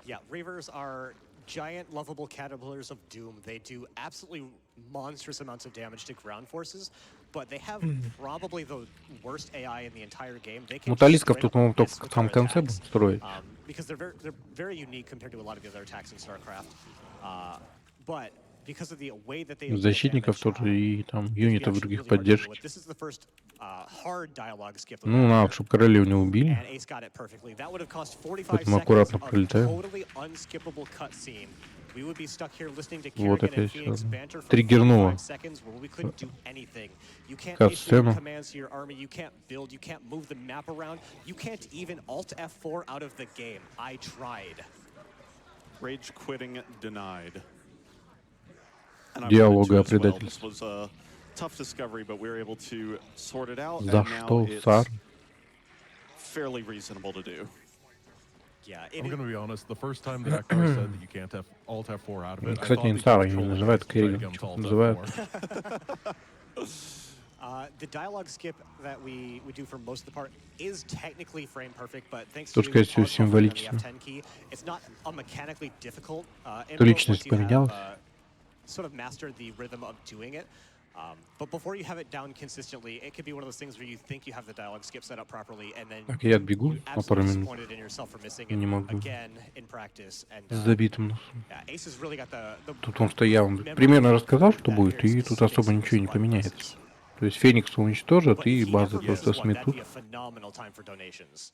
Yeah, Reavers are giant, lovable caterpillars of doom. They do absolutely monstrous amounts of damage to ground forces, but they have probably the worst AI in the entire game. They can Муталисков тут, по-моему, только в самом конце будем строить. Because they're very unique compared to a lot of the other attacks in StarCraft. But because of the way that they Защитников тоже и там юнитов других поддержки. This is the first hard dialogue skip. Ну, надо, чтобы королеву не убили. And Ace got it perfectly. That would have cost 45 Поэтому seconds аккуратно of пролетаем. totally unskippable cutscene. We would be stuck here listening to Вот Kerrigan and опять Phoenix banter for триггернуло 45 seconds where we couldn't do anything. You can't issue кат-сцену. commands to your army, you can't build, you can't move the map around, you can't even Alt F4 out of the game. I tried. Rage quitting denied. Диалога о предательстве. This was a tough discovery, but we were able to sort it out, За and что, now Сар? it's fairly reasonable to do. Yeah, I'm going to be honest, the first time that Ektar said that you can't have Alt F4 out of it, Кстати, не Сара, они называют Керриган. Называют. The dialogue skip that we do for most of the part is technically frame perfect, but thanks Тут, to сказать, всё our software and the символично. F10 key, it's not a mechanically difficult То личность поменялась. sort of mastered the rhythm of doing it. But before you have it down consistently, it could be one of those things where you think you have the dialogue skip set up properly, and then Так, я отбегу you're на пару absolutely минут disappointed in yourself for missing Не it могу. again in practice. And с забитым носом. yeah, Ace has really got the Тут он что я вам примерно рассказал, что будет, и тут особо ничего не поменяется. То есть Феникса уничтожат, But и if he базы ever просто misses one, that'd сметут be a phenomenal time for donations.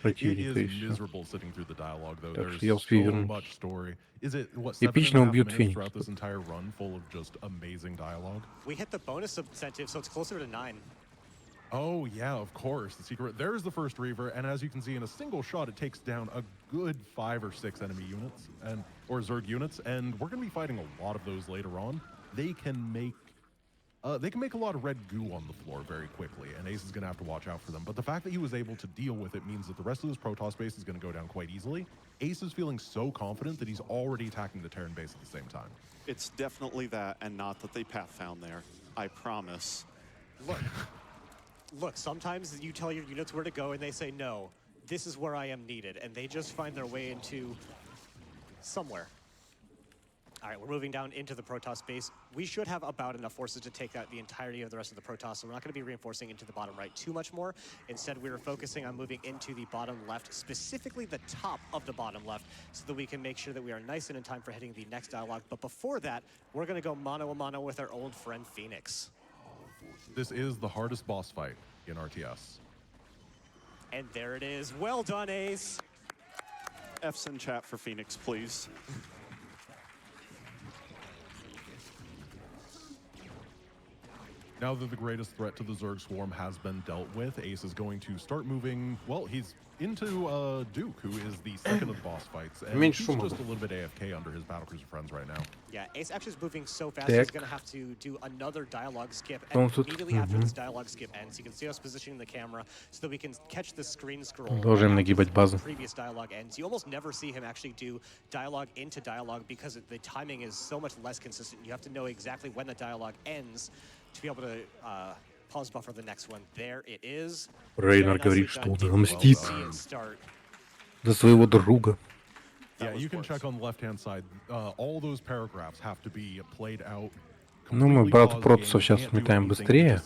противника, и It is все. miserable sitting through the dialogue, though. Так There's что я успею so вернуть. much story. Is it, what, Эпично 7.5 убьют minutes Феникса. throughout this entire run full of just amazing dialogue? We hit the bonus incentive, so it's closer to 9. Oh, yeah, of course. The secret. There's the first Reaver, and as you can see, in a single shot, it takes down a good 5 or 6 enemy units, or Zerg units, and we're going to be fighting a lot of those later on. They can make a lot of red goo on the floor very quickly, and Ace is going to have to watch out for them. But the fact that he was able to deal with it means that the rest of this Protoss base is going to go down quite easily. Ace is feeling so confident that he's already attacking the Terran base at the same time. It's definitely that, and not that they path found there. I promise. Look, sometimes you tell your units where to go and they say, no, this is where I am needed. And they just find their way into somewhere. All right, we're moving down into the Protoss base. We should have about enough forces to take out the entirety of the rest of the Protoss, so we're not going to be reinforcing into the bottom right too much more. Instead, we are focusing on moving into the bottom left, specifically the top of the bottom left, so that we can make sure that we are nice and in time for hitting the next dialogue. But before that, we're going to go mano-a-mano with our old friend Phoenix. This is the hardest boss fight in RTS. And there it is. Well done, Ace. F's in chat for Phoenix, please. Now that the greatest threat to the Zerg swarm has been dealt with, Ace is going to start moving. Well, he's into Duke, who is the second of the boss fights, and he's just a little bit AFK under his battlecruiser friends right now. Yeah, Ace actually is moving so fast, he's going to have to do another dialogue skip, and immediately after this dialogue skip ends, you can see us positioning the camera so that we can catch the screen scroll. The previous dialogue ends. You almost never see him actually do dialogue into dialogue because the timing is so much less consistent. You have to know exactly when the dialogue ends to be able to pause buffer the next one. There it is. Рейнер говорит, что он мстит за своего друга. Yeah, you can check on the left-hand side. All those paragraphs have to be played out. Ну, мы, брат, протусов сейчас сметаем быстрее.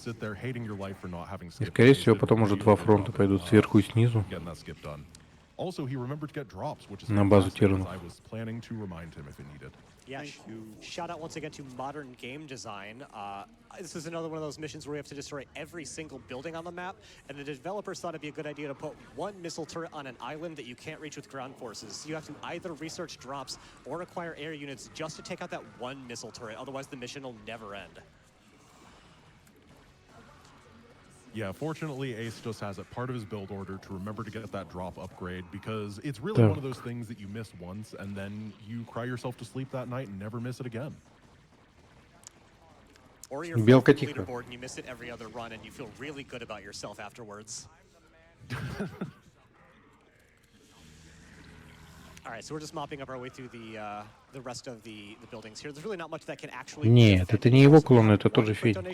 И, скорее всего, потом уже 2 фронта пойдут сверху и снизу. Also, he remembered to get drops, which is на базу Тиранов. I was planning to remind him if it needed. Yeah, shout out once again to Modern Game Design. This is another one of those missions where we have to destroy every single building on the map, and the developers thought it'd be a good idea to put one missile turret on an island that you can't reach with ground forces. You have to either research drops or acquire air units just to take out that one missile turret, otherwise the mission will never end. Yeah, fortunately, Ace just has it part of his build order to remember to get that drop upgrade, because it's really one of those things that you miss once and then you cry yourself to sleep that night and never miss it again. Or you're leaderboard and you miss it every other run and you feel really good about yourself afterwards. All right, so we're just mopping up our way through the rest of the buildings here. There's really not much that can actually. Нет, это не его колонна, это тоже Феник.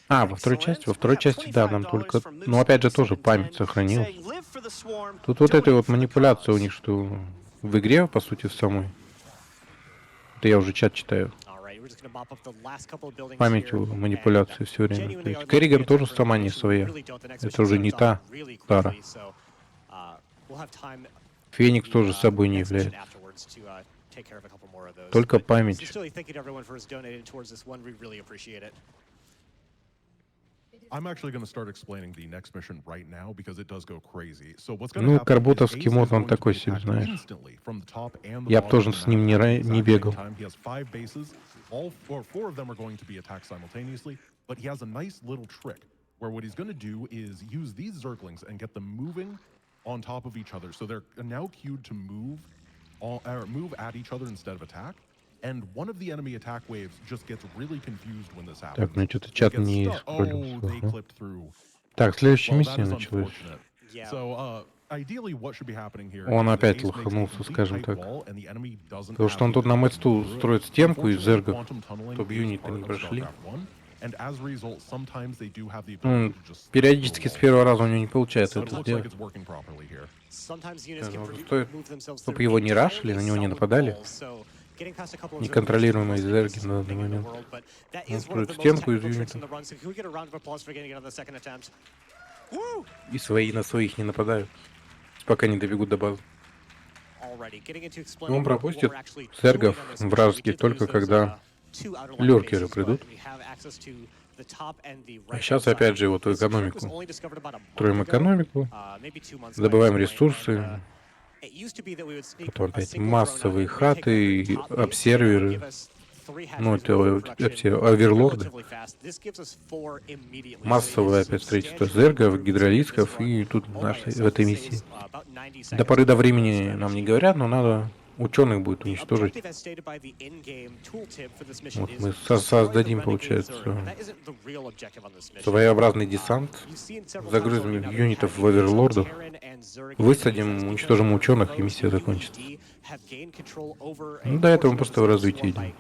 А, во второй части, да, нам только... Ну, опять же, тоже память сохранилась. Тут вот эта вот манипуляция у них, что в игре, по сути, в самой. Это я уже чат читаю. Памятью манипуляции все время. То есть Керриган тоже сама не своя. Это уже не та Тара. Феникс тоже собой не является. Только память. I'm actually going to start explaining the next mission right now because it does go crazy. So what's going Ну, to happen карботовский мод, он такой себе, знаешь. Я бы тоже с ним не бегал. He has 5 bases. All 4 of them are going to be attacked simultaneously, but he has a nice little trick where what he's going to do is use these Zerglings and get them moving on top of each other. So they're now queued to move at each other instead of attack. And one of the enemy attack waves just gets really confused when this happens. Так, ну что-то чат не исправился. Так, следующая миссия началась. Он опять лоханулся, скажем так. Потому что он тут на мэтсту строит стенку из зергов, чтобы юниты не прошли. Периодически с первого раза у него не получается это сделать. Стоит, чтобы его не рашили, на него не нападали. Неконтролируемые зерги на данный момент. Он строит стенку из юнитов. И свои на своих не нападают, пока не добегут до базы. Он пропустит зергов вражеских только когда лёркеры придут. А сейчас опять же его ту экономику. Строим экономику, добываем ресурсы. Потом опять массовые хаты, обсерверы, ну, это оверлорды. Массовое опять строительство зергов, гидролисков, и тут в этой миссии. До поры до времени нам не говорят, но надо ученых будет уничтожить. Вот мы создадим, получается, своеобразный десант, загрузим юнитов в оверлордов, высадим, уничтожим ученых, и миссия закончится. Ну, до этого мы просто в развитии идем.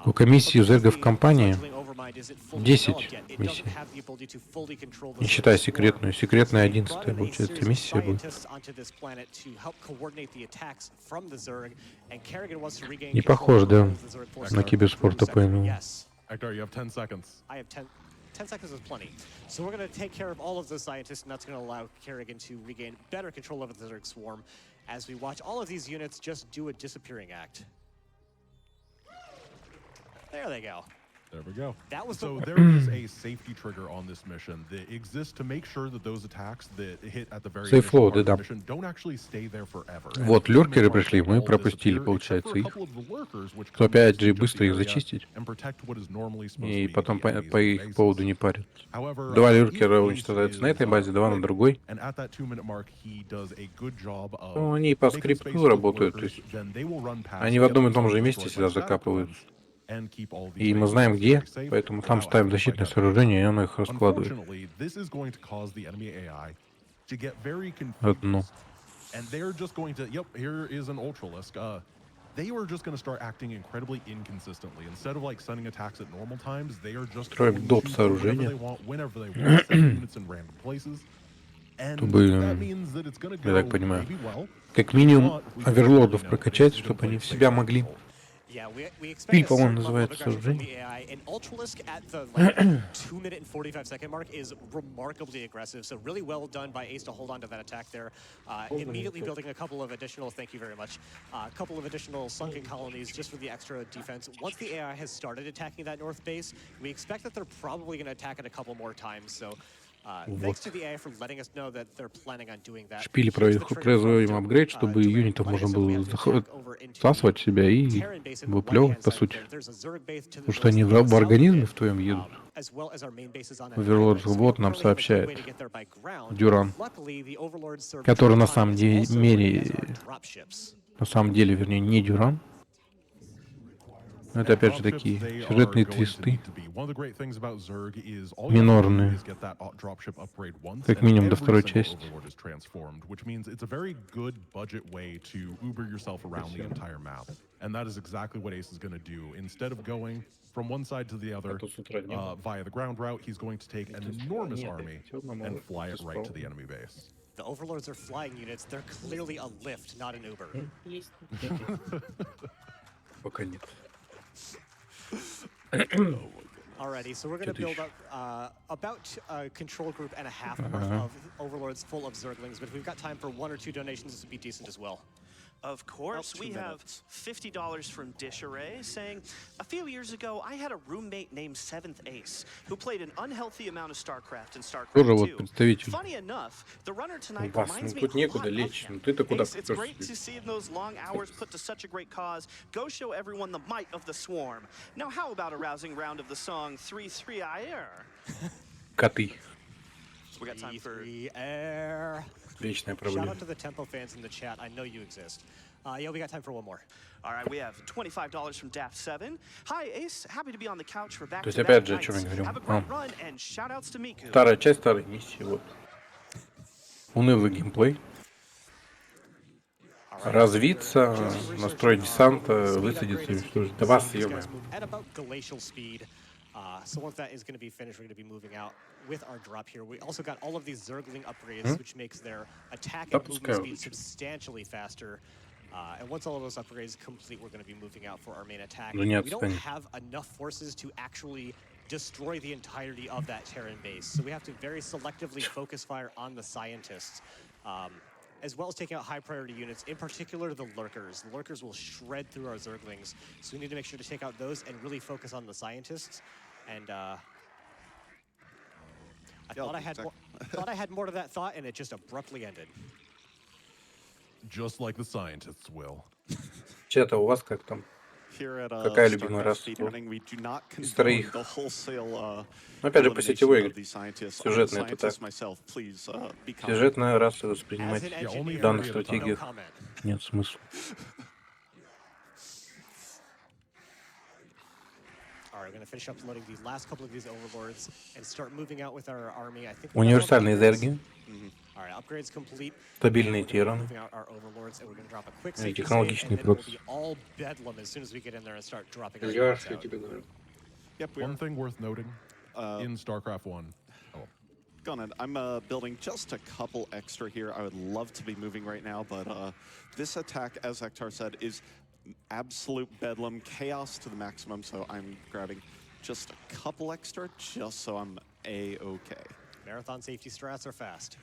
Сколько миссий у зергов в компании? 10 миссий. Не считая секретную. Секретная 11-я, получается, миссия будет. Не похож, да, на киберспорта по ему. 10 seconds is plenty. So we're going to take care of all of those scientists, and that's going to allow Kerrigan to regain better control over the Zerg swarm as we watch all of these units just do a disappearing act. There they go. There we go. That was So the there is a safety trigger on this mission that exists to make sure that those attacks that hit at the very Safe initial part load, of the да. mission don't actually stay there forever. And Вот, the enemy лёркеры tries пришли, to мы all пропустили, disappear, except for получается, a их. couple of the lurkers, which То come to опять же siege up the быстро их area зачистить. and protect what is normally supposed И to be потом the по enemy's их bases. поводу не парят. However, Два East лёркера Base уничтожаются на is, этой базе, два на quick, другой. and at that 2-minute mark, he does a good job Ну, of они по making space скрипту for the работают, то lurkers, есть then they will run past, они в get одном и том themselves же месте destroyed by всегда static закапываются. defense, and keep all these И мы bases знаем где, very safe поэтому там without ставим having to fight защитное enemies. сооружение, и оно их раскладывает. Unfortunately, this is going to cause the enemy AI to get very Одну. confused, and they're just going to, yep, here is an Ultralisk. They are just going to start acting incredibly inconsistently. Instead of like sending attacks at normal times, they are just Строим going доп. to do whatever сооружение, they want, whenever they want, sending units in random places. And чтобы, that means that it's going to я так go понимаю, maybe well, как maybe минимум not. We don't оверлордов really know. прокачать, It's gonna чтобы play они it в safe себя by могли. default. Yeah, we expect Пи, a по-моему, certain level of называется aggression from сооружение. the AI. And Ultralisk at the like 2-minute and 45-second mark is remarkably aggressive. So really well done by Ace to hold on to that attack there. Immediately building a couple of additional, thank you very much, a couple of additional sunken colonies just for the extra defense. Once the AI has started attacking that north base, we expect that they're probably going to attack it a couple more times. So thanks to the AI for letting us know that they're planning on doing that. Шпили производим апгрейд, чтобы юнитов можно было всасывать в себя и выплевывать, по сути. Потому что они в организме в твоем едут. Оверлорд вот нам сообщает. Дюран. Который на самом деле, вернее, не Дюран. Это опять же такие сюжетные твисты, минорные, как минимум до второй части. And that is exactly what Ace is going to do. Instead of going from one side to the other via the ground route, he's going to take an enormous army and fly it right to the enemy base. The Overlords are flying units. They're clearly a lift, not an Uber. Пока нет. Alrighty, so we're going to build up about a control group and a half of Overlords full of Zerglings, but if we've got time for 1 or 2 donations, this would be decent as well. Of course, we have $50 from Dish Array saying, a few years ago, I had a roommate named Seventh Ace who played an unhealthy amount of StarCraft and StarCraft 2. Funny enough, the runner tonight reminds me a lot of him. Ace, it's great to see those long hours put to such a great cause. Go show everyone the might of the swarm. Now, how about a rousing round of the song 3-3 Air? Коты. We got time for air. Вечная Shout проблема. out to the Tempo fans in the chat. I know you exist. Yeah, we got time for one more. All right, we have $25 from Daft7. Hi, Ace. Happy to be on the couch for back То есть to опять back же, о чем я nights. говорил. Have a great run and shout outs to Miku. Старая часть, старой миссии, вот. Унылый геймплей. Развиться, настроить десант, высадиться и уничтожить. Да вас, ё-моё. At about glacial speed. So once that is going to be finished, we're going to be moving out with our drop here. We also got all of these Zergling upgrades, which makes their attack and movement speed substantially faster. And once all of those upgrades complete, we're going to be moving out for our main attack. We don't have enough forces to actually destroy the entirety of that Terran base. So we have to very selectively focus fire on the scientists. As well as taking out high priority units, in particular the Lurkers. The Lurkers will shred through our Zerglings, so we need to make sure to take out those and really focus on the scientists. And I thought I had more to that thought, and it just abruptly ended. Just like the scientists will. Чё-то у вас как там? Here at Какая любимая раса? Из троих. Опять же, по сетевой игре. Сюжетная это так. Сюжетная раса воспринимать в данных стратегиях нет смысла. Alright, we're going to finish uploading the last couple of these overlords and start moving out with our army. I think Универсальные зерги. Alright, upgrades complete. Стабильные тираны. Moving out our overlords, and we're going to drop a quick safety Технологичный save, and then процесс. we'll be all bedlam as soon as we get in there and start dropping our Я units что out. тебе говорю. One thing worth noting in StarCraft 1. Gone. I'm building just a couple extra here. I would love to be moving right now, but this attack, as Ektar said, is absolute bedlam, chaos to the maximum, so I'm grabbing just a couple extra just so I'm A-okay. Marathon safety strats are fast.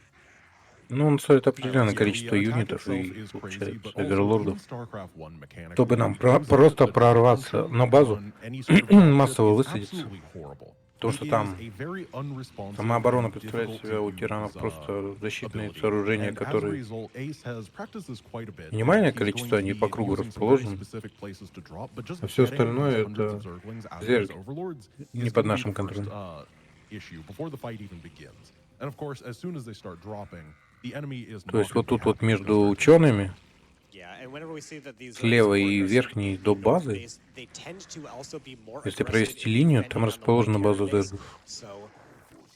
Ну, он стоит Now, определенное the количество attack юнитов itself и, is crazy, получается, but also even оверлордов. StarCraft 1 Чтобы mechanically, нам losing просто the trade прорваться function на базу, on any sort of dropship массово is высадиться. absolutely horrible. Потому It что is там a very unresponsive самооборона and представляет difficult себя у to тиранов use просто защитные ability. сооружения, And as a которые result, Ace has practiced this quite a bit, and минимальное he's going количество, to они по be кругу using some very расположены, specific places to drop, but just а все getting these остальное hundreds of это Zerglings out of these зерги, overlords не is под going to be нашим the first контролем. issue before the fight even begins. And of course, as soon as they start dropping, the enemy is То not есть going вот to be тут вот happy because между they're учеными, Yeah, and whenever we see that these Zerg слева и supporters верхней до in North базы, base, they tend to also be more если aggressive провести in линию, там defending on the white расположена Terran база base. зергов. So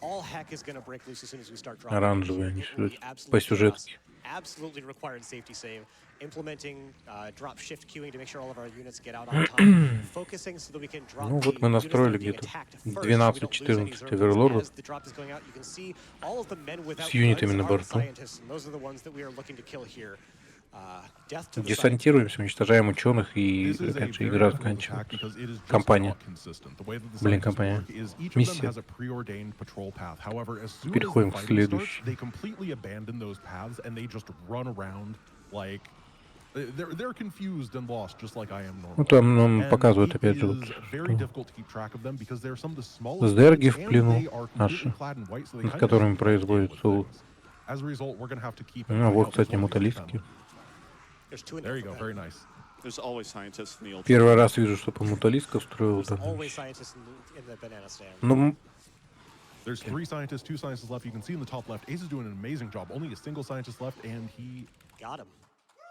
all heck is going to break loose as soon as we start dropping in Оранжевые here. они It will сюда be по absolute chaos. сюжетке. Absolutely required safety save. Implementing drop shift queuing to make sure all of our units get out on time. Focusing so that we can drop Ну the вот мы units that are настроили being где-то attacked first, so we don't lose any 12-14 Zerglings оверлордов as the drop is going out. You can see all of the men с without юнитами guns на are the борту. scientists, and those are the ones that we are looking to kill here. Death to the scientists. Десантируемся, уничтожаем ученых, и, This is a опять же, very игра difficult attack заканчивается. because it is just Компания. not consistent. The way that the Блин, scientists компания. work is each of them Миссия. has a preordained patrol path. However, as soon as the Переходим к fighting starts, следующей. they completely abandon those paths and they just run around like they're confused and lost, just like I am Ну normally. там нам And показывают it опять же, вот, is very что difficult to keep track of them because they're some of the smallest зерги units в and плену they are completely наши, clad in white, so they над kind of которыми just blend in with производится улов. things. As a result, we're going to have to keep an А eye вот, out кстати, before we defend муталистки. them. There's two in There you go, alphabet. very nice. There's always scientists in the ultra. Первый раз вижу, чтобы муталистка строила There's так. always scientists in the banana stand. Ну, There's 3 scientists, 2 scientists left. You can see in the top left, Ace is doing an amazing job. Only a single scientist left, and he... Got him.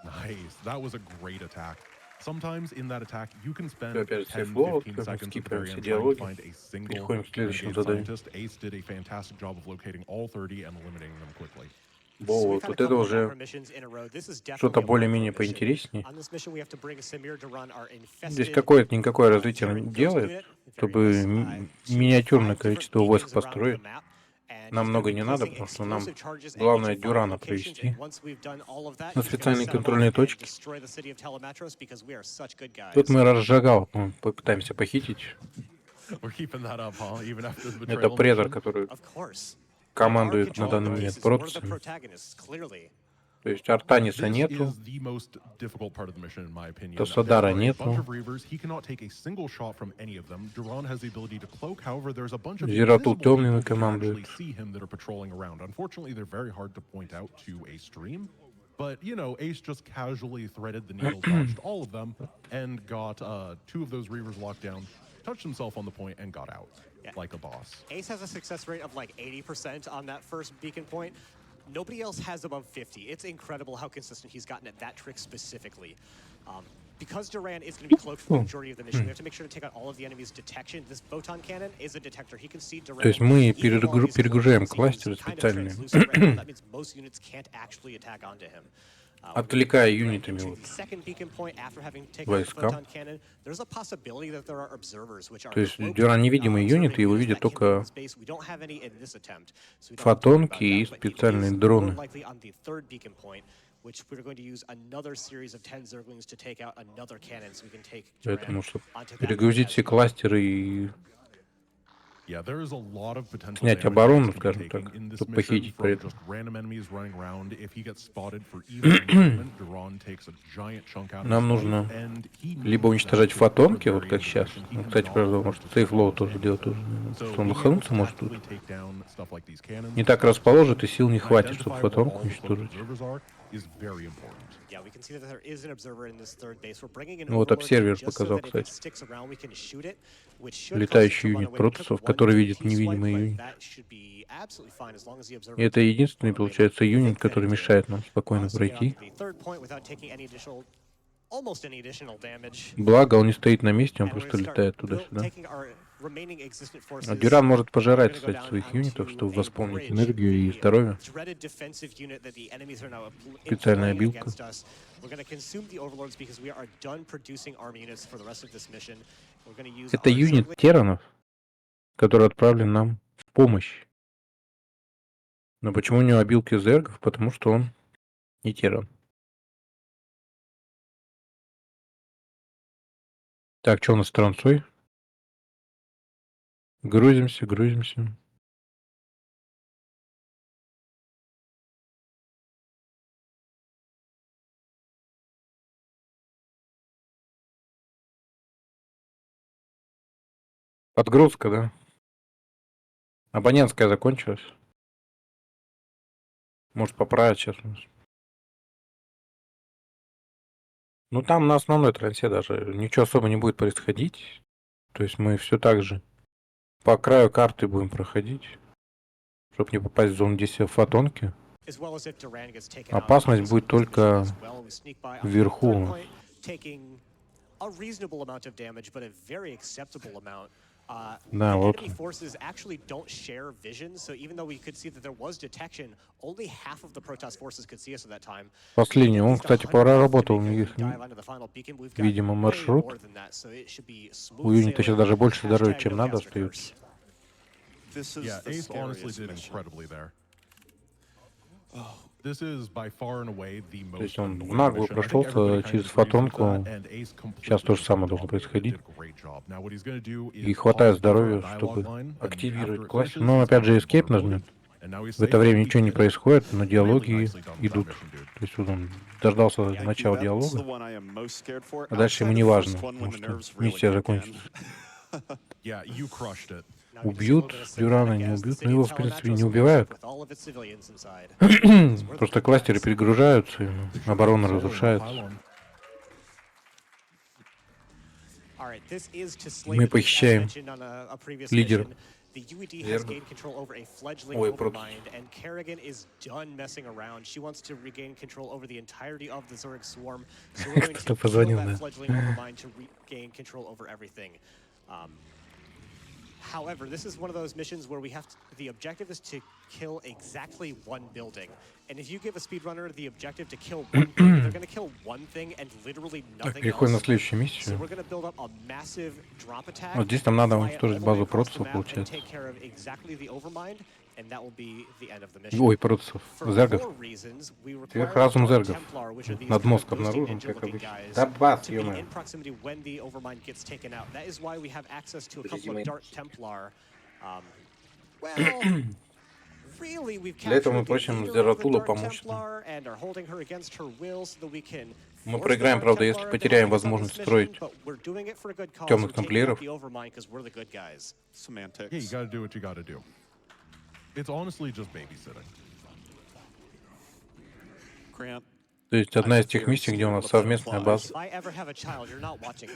Nice. That was a great attack. Sometimes in that attack, you can spend опять 10, сейф-лог, 15 seconds at the скипаем very все end trying to диалоги. find a single Переходим к следующему renegade заданию. scientist. Ace did a fantastic job of locating all 30 and eliminating them quickly. Во, вот это уже что-то более-менее поинтереснее. Здесь какое-никакое развитие делает, чтобы миниатюрное количество войск построить. Нам много не надо, потому что нам главное Дюрана провести на специальные контрольные точки. Тут мы разжагал, попытаемся похитить. Это предор, который командует на данный момент протасами. То есть Артаниса нету, Тосадара нету, Зератул темными командует. But, you know, Ace just casually threaded the needle, dodged all of them, and got 2 of those Reavers locked down, touched himself on the point, and got out like a boss. Ace has a success rate of like 80% on that first beacon point. Nobody else has above 50. It's incredible how consistent he's gotten at that trick specifically. Because Duran is going to be cloaked for the majority of the mission, we have to make sure to take out all of the enemy's detection. This photon cannon is a detector. He can see Duran. То есть мы перегружаем кластеры специальные, that means most units can't actually attack onto him. отвлекая юнитами вот войска. То есть Дюран невидимый юнит, и его видят только фотонки и специальные дроны. Поэтому, чтобы перегрузить все кластеры и снять оборону, скажем так, чтобы похитить при этом. Нам нужно либо уничтожать фотонки, вот как сейчас. Ну, кстати, правда, может сейфлоу тоже делать тоже. Что он лохануться может тут. Не так расположит, и сил не хватит, чтобы фотонку уничтожить. Ну вот обсервер показал, кстати. Летающий юнит протусов, который видит невидимый юнит. И это единственный, получается, юнит, который мешает нам спокойно пройти. Благо, он не стоит на месте, он просто летает туда-сюда. А Дюран может пожирать, кстати, своих юнитов, чтобы восполнить энергию и здоровье. Специальная обилка. Это юнит Теранов, который отправлен нам в помощь. Но почему у него обилки зергов? Потому что он не Теран. Так, что у нас с трансой? Грузимся. Подгрузка, да? Абонентская закончилась. Может поправить сейчас. Ну там на основной трассе даже ничего особо не будет происходить. То есть мы все так же по краю карты будем проходить, чтобы не попасть в зону действия фотонки. Опасность будет только вверху. Да, вот. Последний. Он, кстати, проработал у них, видимо, маршрут. У юнита сейчас даже больше здоровья, чем надо, остается. То есть он в наглую прошелся через фотонку. Сейчас то же самое должно происходить. И хватает здоровья, чтобы активировать классику. Но опять же эскейп нажмет. В это время ничего не происходит, но диалоги идут. То есть вот он дождался начала диалога, а дальше ему не важно, потому что миссия закончится. Убьют Дюрана, не убьют, но его, в принципе, не убивают. Просто кластеры перегружаются, и оборона разрушается. Мы похищаем лидера. Ой, против. Кто-то позвонил, да. However, this is one of those missions where we have to, the objective is to kill exactly one building. And if you give a speedrunner the objective to kill one thing, they're going to kill one thing and literally nothing Переходим на else. следующую миссию. So we're going to build up a massive drop attack. Вот здесь нам надо уничтожить базу протусов, получается. Take care of exactly the overmind, and that will be the end of the mission. Ой, протусов. Зергов. Сверхразум зергов. Над мозг обнаружен, как обычно. Да бас, ё-моё. Для этого мы просим Зератула помочь нам. Мы проиграем, правда, если потеряем возможность строить темных тамплиеров. То есть одна из тех миссий, где у нас совместная база,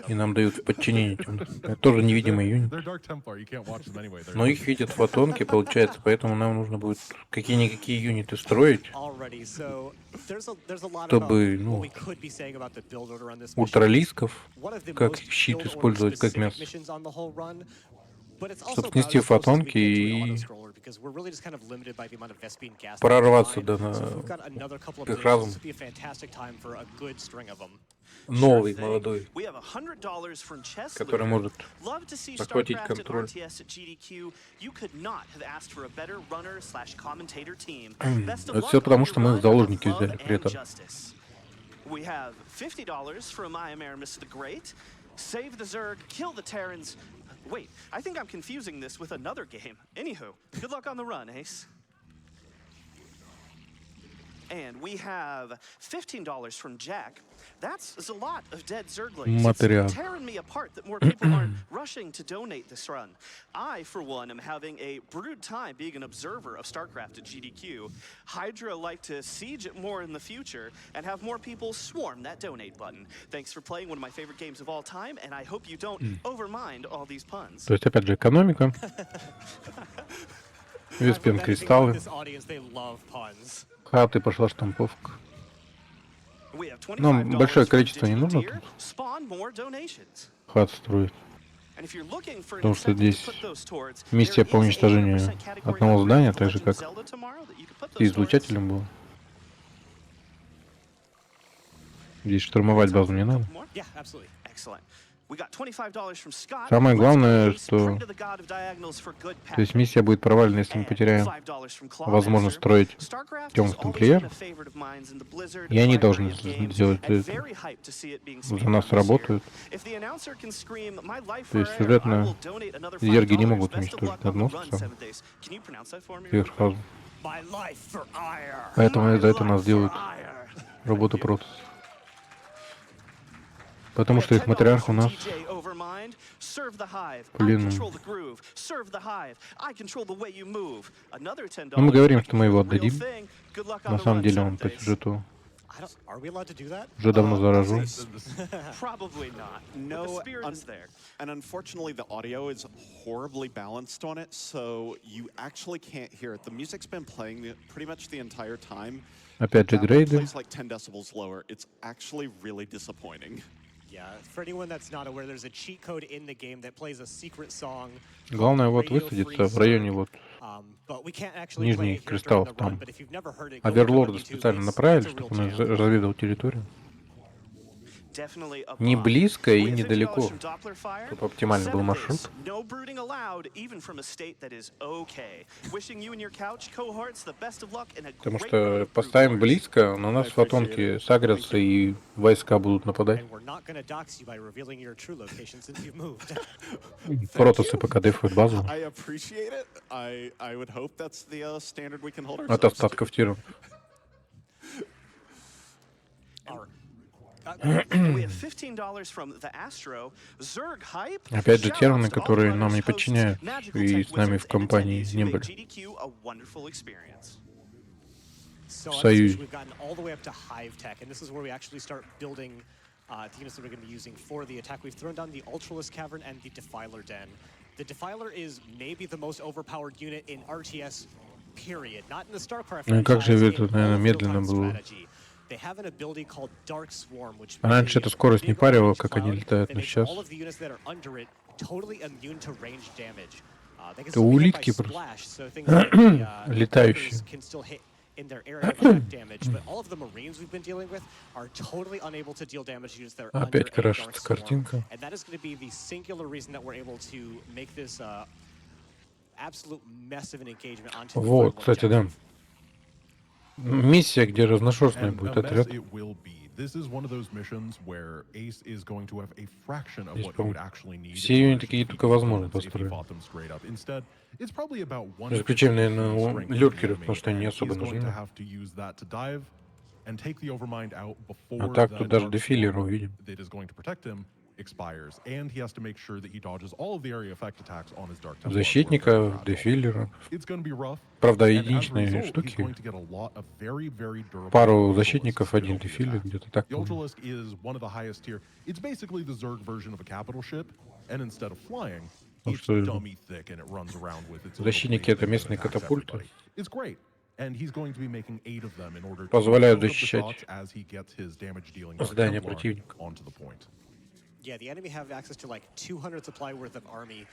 и нам дают в подчинение темных. Это тоже невидимый юнит. Но их видят фотонки, получается, поэтому нам нужно будет какие-никакие юниты строить, чтобы, ну, ультралисков, как щит использовать, как мясо. Чтобы снести фотонки и прорваться до сверхразум. Новый, молодой, который может захватить контроль. Это все потому, что мы их заложники взяли при этом. Save the Zerg, kill the Terrans. Wait, I think I'm confusing this with another game. Anywho, good luck on the run, Ace. And we have $15 from Jack. That's a lot of dead Zerglings. It's tearing me apart that more people aren't rushing to donate this run. I, for one, am having a brood time being an observer of StarCraft at GDQ. Hydra like to siege it more in the future and have more people swarm that donate button. Thanks for playing one of my favorite games of all time, and I hope you don't overmind all these puns. То есть опять же экономика. Веспен кристаллы. Хаты, пошла штамповка. Нам большое количество не нужно тут. Хат строить. Потому что здесь миссия по уничтожению одного здания, так же как и излучателем было. Здесь штурмовать базу не надо. Самое главное, что то есть миссия будет провалена, если мы потеряем возможность строить темных тамплиеров, и они должны сделать это. За нас работают. То есть сюжетно зерги не могут уничтожить над мозгом сверхразум. Поэтому за это нас делают работу против. Потому что их матриарх у нас Serve the hive. I Блин. control the groove. Serve the hive. I control the way you move. Another $10. Ну, мы говорим, что мы его Real отдадим. thing. Good luck on На the самом run, деле он 7th по Ace. сюжету Are we allowed to do that? уже давно заражен. Probably not. No, The spirit is there. and unfortunately the audio is horribly balanced on it, so you actually can't hear it. The music's been playing pretty much the entire time. Опять же That one грейды. plays like 10 decibels lower. It's actually really disappointing. Yeah, for anyone that's not aware, there's a cheat code in the game that plays a secret song. Главное вот высадиться в районе вот But we can't actually нижних play it here during кристаллов the run, там. but if you've never heard it, go look it up on Оверлорда YouTube. специально It's направили, a real чтобы он jam. разведал территорию. Definitely a Не bomb. близко и We have $50 недалеко, from Doppler Fire. чтобы оптимальный был 7th маршрут. Ace. No brooding allowed, even from a state that is okay. Wishing you and your couch cohorts the best of luck and a Потому great что road of поставим brood wars. близко, на нас фотонки сагрятся и войска будут нападать. And we're not going to dox you by revealing your true location since you've moved. Протосы пока дефают базу I appreciate it. I would hope that's the standard we can hold от ourselves to. остатков тиров. We have $15 from the Astro. Zerg hype. Опять же Shout термины, outs to all которые runners, нам не hosts, подчиняют magical и tech с нами wizards, в and компании attendees who не make были. GDQ a wonderful experience. So on this Союз. mission, we've gotten all the way up to Hive Tech, and this is where we actually start building the units that we're going to be using for the attack. We've thrown down the Ultralisk Cavern and the Defiler Den. The Defiler is maybe the most overpowered unit in RTS, period. Not in the StarCraft Ну и как же franchise, это, in наверное, all of медленно real-time было. strategy. They have an ability called Dark Swarm, which Раньше эта скорость не парила, как они летают, that но makes сейчас all of the units that are under it totally immune to range damage. They can Это still be hit by улитки просто. splash, so things like the Летающие. Berserkers can still hit in their area of attack damage, but all of the Marines we've been dealing with are totally unable to deal damage to units that are under Опять a Dark крашится Swarm. картинка. And that is going to be the singular reason that we're able to make this absolute mess of an engagement onto the Вот, final кстати, да. objective. Миссия, где разношерстная And будет a mess отряд. it will be. This is one of those missions where Ace is going to have a fraction of Здесь, what he would по-моему, actually need. все in order юниты, to какие defeat только the возможно, opponents if he построены. fought them straight up. Instead, it's probably about one За исключением, fifth of наверное, the у strength of the люркеров, enemy, потому что они не and особо he's going to нужны. have to use that to dive and take the Overmind out А before так the тут даже Dark дефиллера Swarm увидим. that is going to protect him expires, and he has to make sure that he dodges all of the area effect attacks on his Dark Templars, who are very Защитника, fragile. дефиллера. It's going to be rough. Правда, And as a единичные result, he's штуки. going to get a lot of very, very durable Пару Ultralisks защитников, to один help the дефиллер, attack. где-то так. The по-моему. Ultralisk is one of the highest tier. It's basically the Zerg version of a capital ship, and instead of flying, Ну it's что, dummy thick and it runs around with its little защитники blade это thing that местные attacks катапульты. everybody. It's great. And he's going to be making 8 of them in order to Позволяют build up the защищать shots as he gets his damage dealing Dark здания Templar противника. onto the point. Yeah, the enemy have access to like 200 supply worth of army,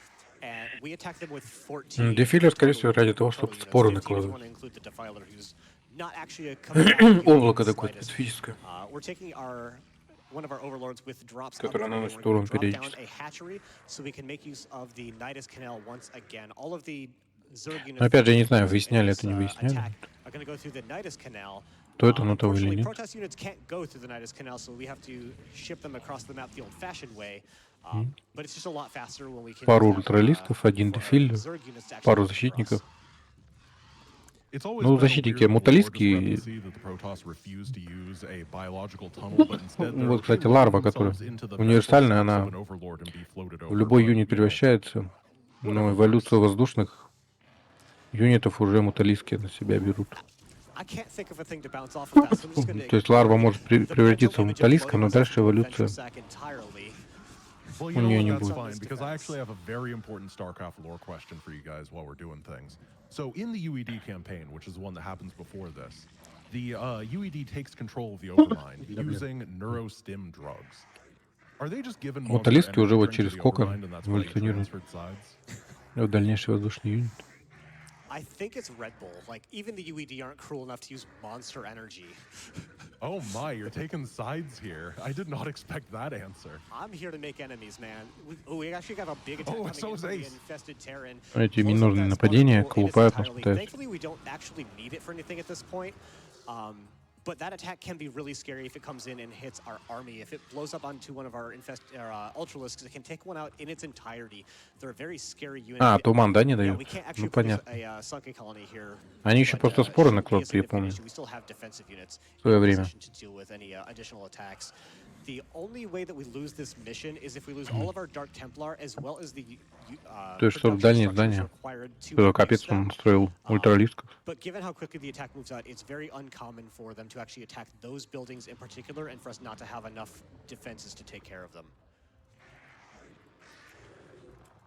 and we attack them with 14. Дефиллер, скорее всего, ради того, total чтобы units. споры 15 if you накладывать. want to include the Defiler, who's not actually a combatant unit in Облако the такое slightest. специфическое. We're taking one of our overlords with drops up Которое front, and наносит we're going урон to drop down периодически. a hatchery so we can make use of the Nidus Canal once again. All of the Zerg units Но опять же, я не знаю, in выясняли this, это, не выясняли. attack are going to go through the Nidus Canal. То это оно того или Unfortunately, нет. protest units can't go through the Nidus Canal, so we have to ship them across the map the old-fashioned way. But it's just a lot faster when we can Пару use that, ультралистов, один for our дефиллер, Zerg units to actually пару come across. защитников. It's always Ну, been a защитники weird lore муталистские. discrepancy that the Protoss refused to use a biological tunnel, but instead they're Вот, кстати, actually ларва, loading которая themselves into the универсальная, vessel она of an overlord and be floated в over любой by юнит the превращается, но эволюцию воздушных юнитов уже муталистские на себя берут. I can't think of a thing to bounce off of that, so I'm just gonna То есть ларва может the mental превратиться в image of муталистка, loading но myself дальше into эволюция. Adventure Sack entirely. Well, У you know неё what, не that's будет. fine, because I actually have a very important StarCraft lore question for you guys while we're doing things. So in the UED campaign, which is the one that happens before this, the UED takes control of the Overmind using neurostim drugs. Are they just given Вот Monster талистки уже Energy вот drink to через the сколько Overmind, and that's why they эволюционируют transferred sides? в дальнейший воздушный юнит. I think it's Red Bull. Like, even the UED aren't cruel enough to use Monster Energy. Oh my, you're taking sides here. I did not expect that answer. I'm here to make enemies, man. We actually got a big attack Oh, coming so in is from the Ace. infested Terran. Эти Most of минорные that's нападения uncool in its колупают нас, entirely. пытаются. Thankfully, we don't actually need it for anything at this point. But that attack can be really scary if it comes in and hits our army. If it blows up onto one of our Ultralisks, it can take one out in its entirety. They're a very scary unit. А, туман, да, не Yeah, дают? we can't Ну, actually produce понятно. a sunken colony here. Они еще but, просто споры shouldn't be a накладывают, я significant помню, issue. We still have defensive units в свое in время. position to deal with any additional attacks. The only way that we lose this mission is if we lose all of our Dark Templar as well as the То есть, что в production дальние structures здания. required to Что replace капец он them. строил ультралисков. But given how quickly the attack moves out, it's very uncommon for them to actually attack those buildings in particular, and for us not to have enough defenses to take care of them.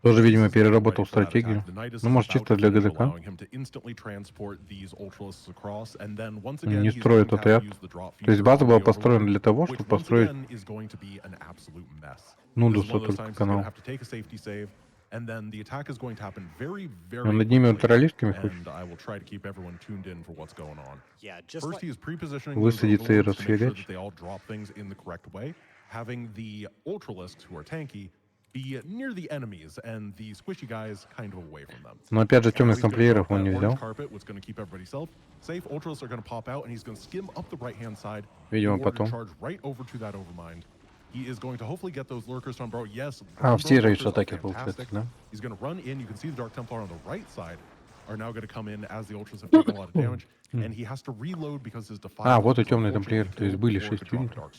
Тоже, видимо, переработал стратегию. Ну, может, чисто для ГДК. Не строит отряд. То есть база была построена для того, чтобы построить Нудуса только канал. Он над ними ультралистками хочет высадиться и расфигачить. Но опять же, темных тамплиеров он не взял. Видимо, потом. А, все рейдж атаки получается, да? А, вот и темный тамплиер, то есть были 6 юнитов.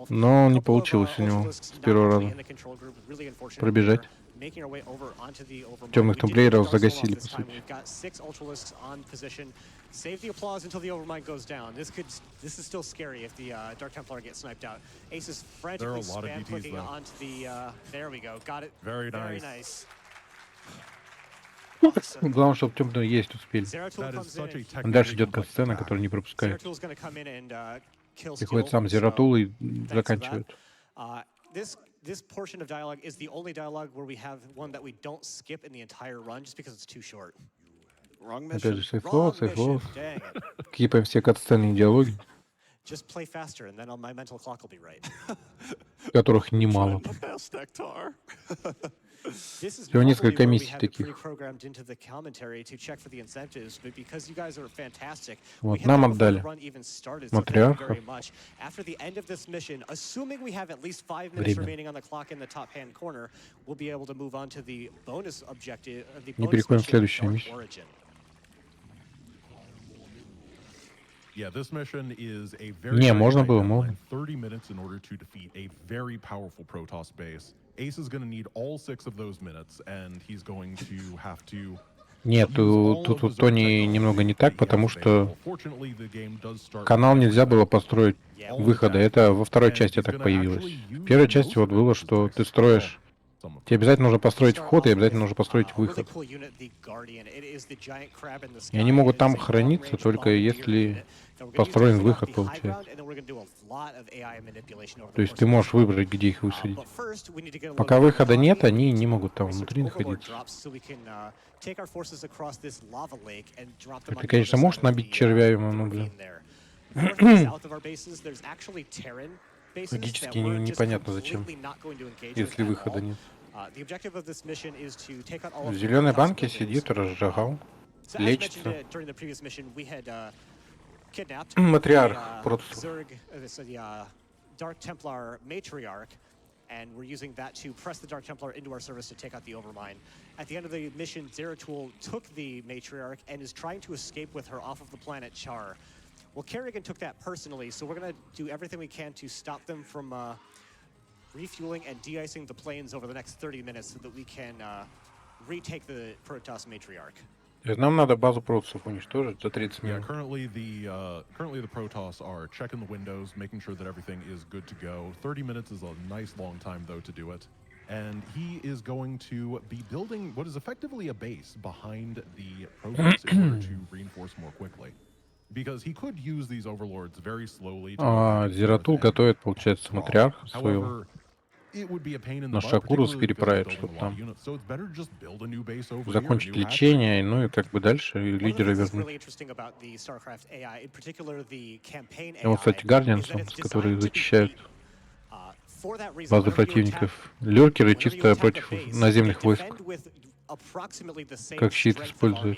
Но не получилось у него с первого раза пробежать. Темных тамплиеров загасили, по сути. Save the applause until the overmind goes down. This is still scary if the Dark Templar gets sniped out. Ace is frantically spam clicking onto the. There we go. Got it. Very nice. Главное, чтобы темные есть успели. Дальше идет катсцена, которая не пропускает. Приходит сам Зератул и заканчивает. This portion of dialogue is the only dialogue where we have one that we don't skip in the entire run just because it's too short. Опять же, сейфлоу. Кипаем все катсцены и диалоги. Которых немало. Всего несколько миссий таких. Вот, нам отдали матриарха. Не переходим в следующую миссию. Не, можно было, можно. Нет, тут Тони немного не так, потому что канал нельзя было построить выхода. Это во второй части так появилось. В первой части вот было, что ты строишь. Тебе обязательно нужно построить вход и обязательно нужно построить выход. И они могут там храниться, только если построен выход, получается. То есть ты можешь выбрать, где их высадить. Пока выхода нет, они не могут там внутри находиться. Ты, конечно, можешь набить червя ему, но, блин. Логически непонятно зачем, если выхода нет. В зеленой банке сидит, разжигал, лечится. Матриарх против. And we're using that to press the Dark Templar into our service to take out the Overmind. At the end of the mission, Zeratul took the Matriarch and is trying to escape with her off of the planet Char. Well, Kerrigan took that personally, so we're going to do everything we can to stop them from refueling and de-icing the planes over the next 30 minutes so that we can retake the Protoss Matriarch. Нам надо базу протоссов уничтожить за 30 минут. Currently the Protoss are checking the windows, making sure that everything is good to go. 30 minutes is a nice long time, though, to do it. And he is going to be building what is effectively a base behind the Protoss in order to reinforce more quickly. Because he could use these overlords very slowly. Зератул готовит, получается, матриарха своего. На Шакурус переправить, чтобы там закончить лечение, ну и как бы дальше лидера вернуть. И вот, кстати, Гардиансон, которые зачищают базы противников. Лёркеры чисто против наземных войск. Как щит используют.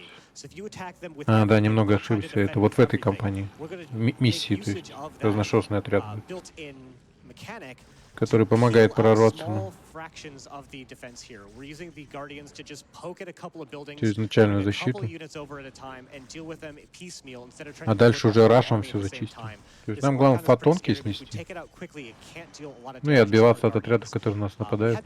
А, да, немного ошибся. Это вот в этой кампании. Миссии, то есть разношерстный отряд. который помогает прорваться через начальную защиту. А дальше уже рашем все зачистить. То есть нам главное фотонки снести. Ну и отбиваться от отрядов, которые на нас нападают.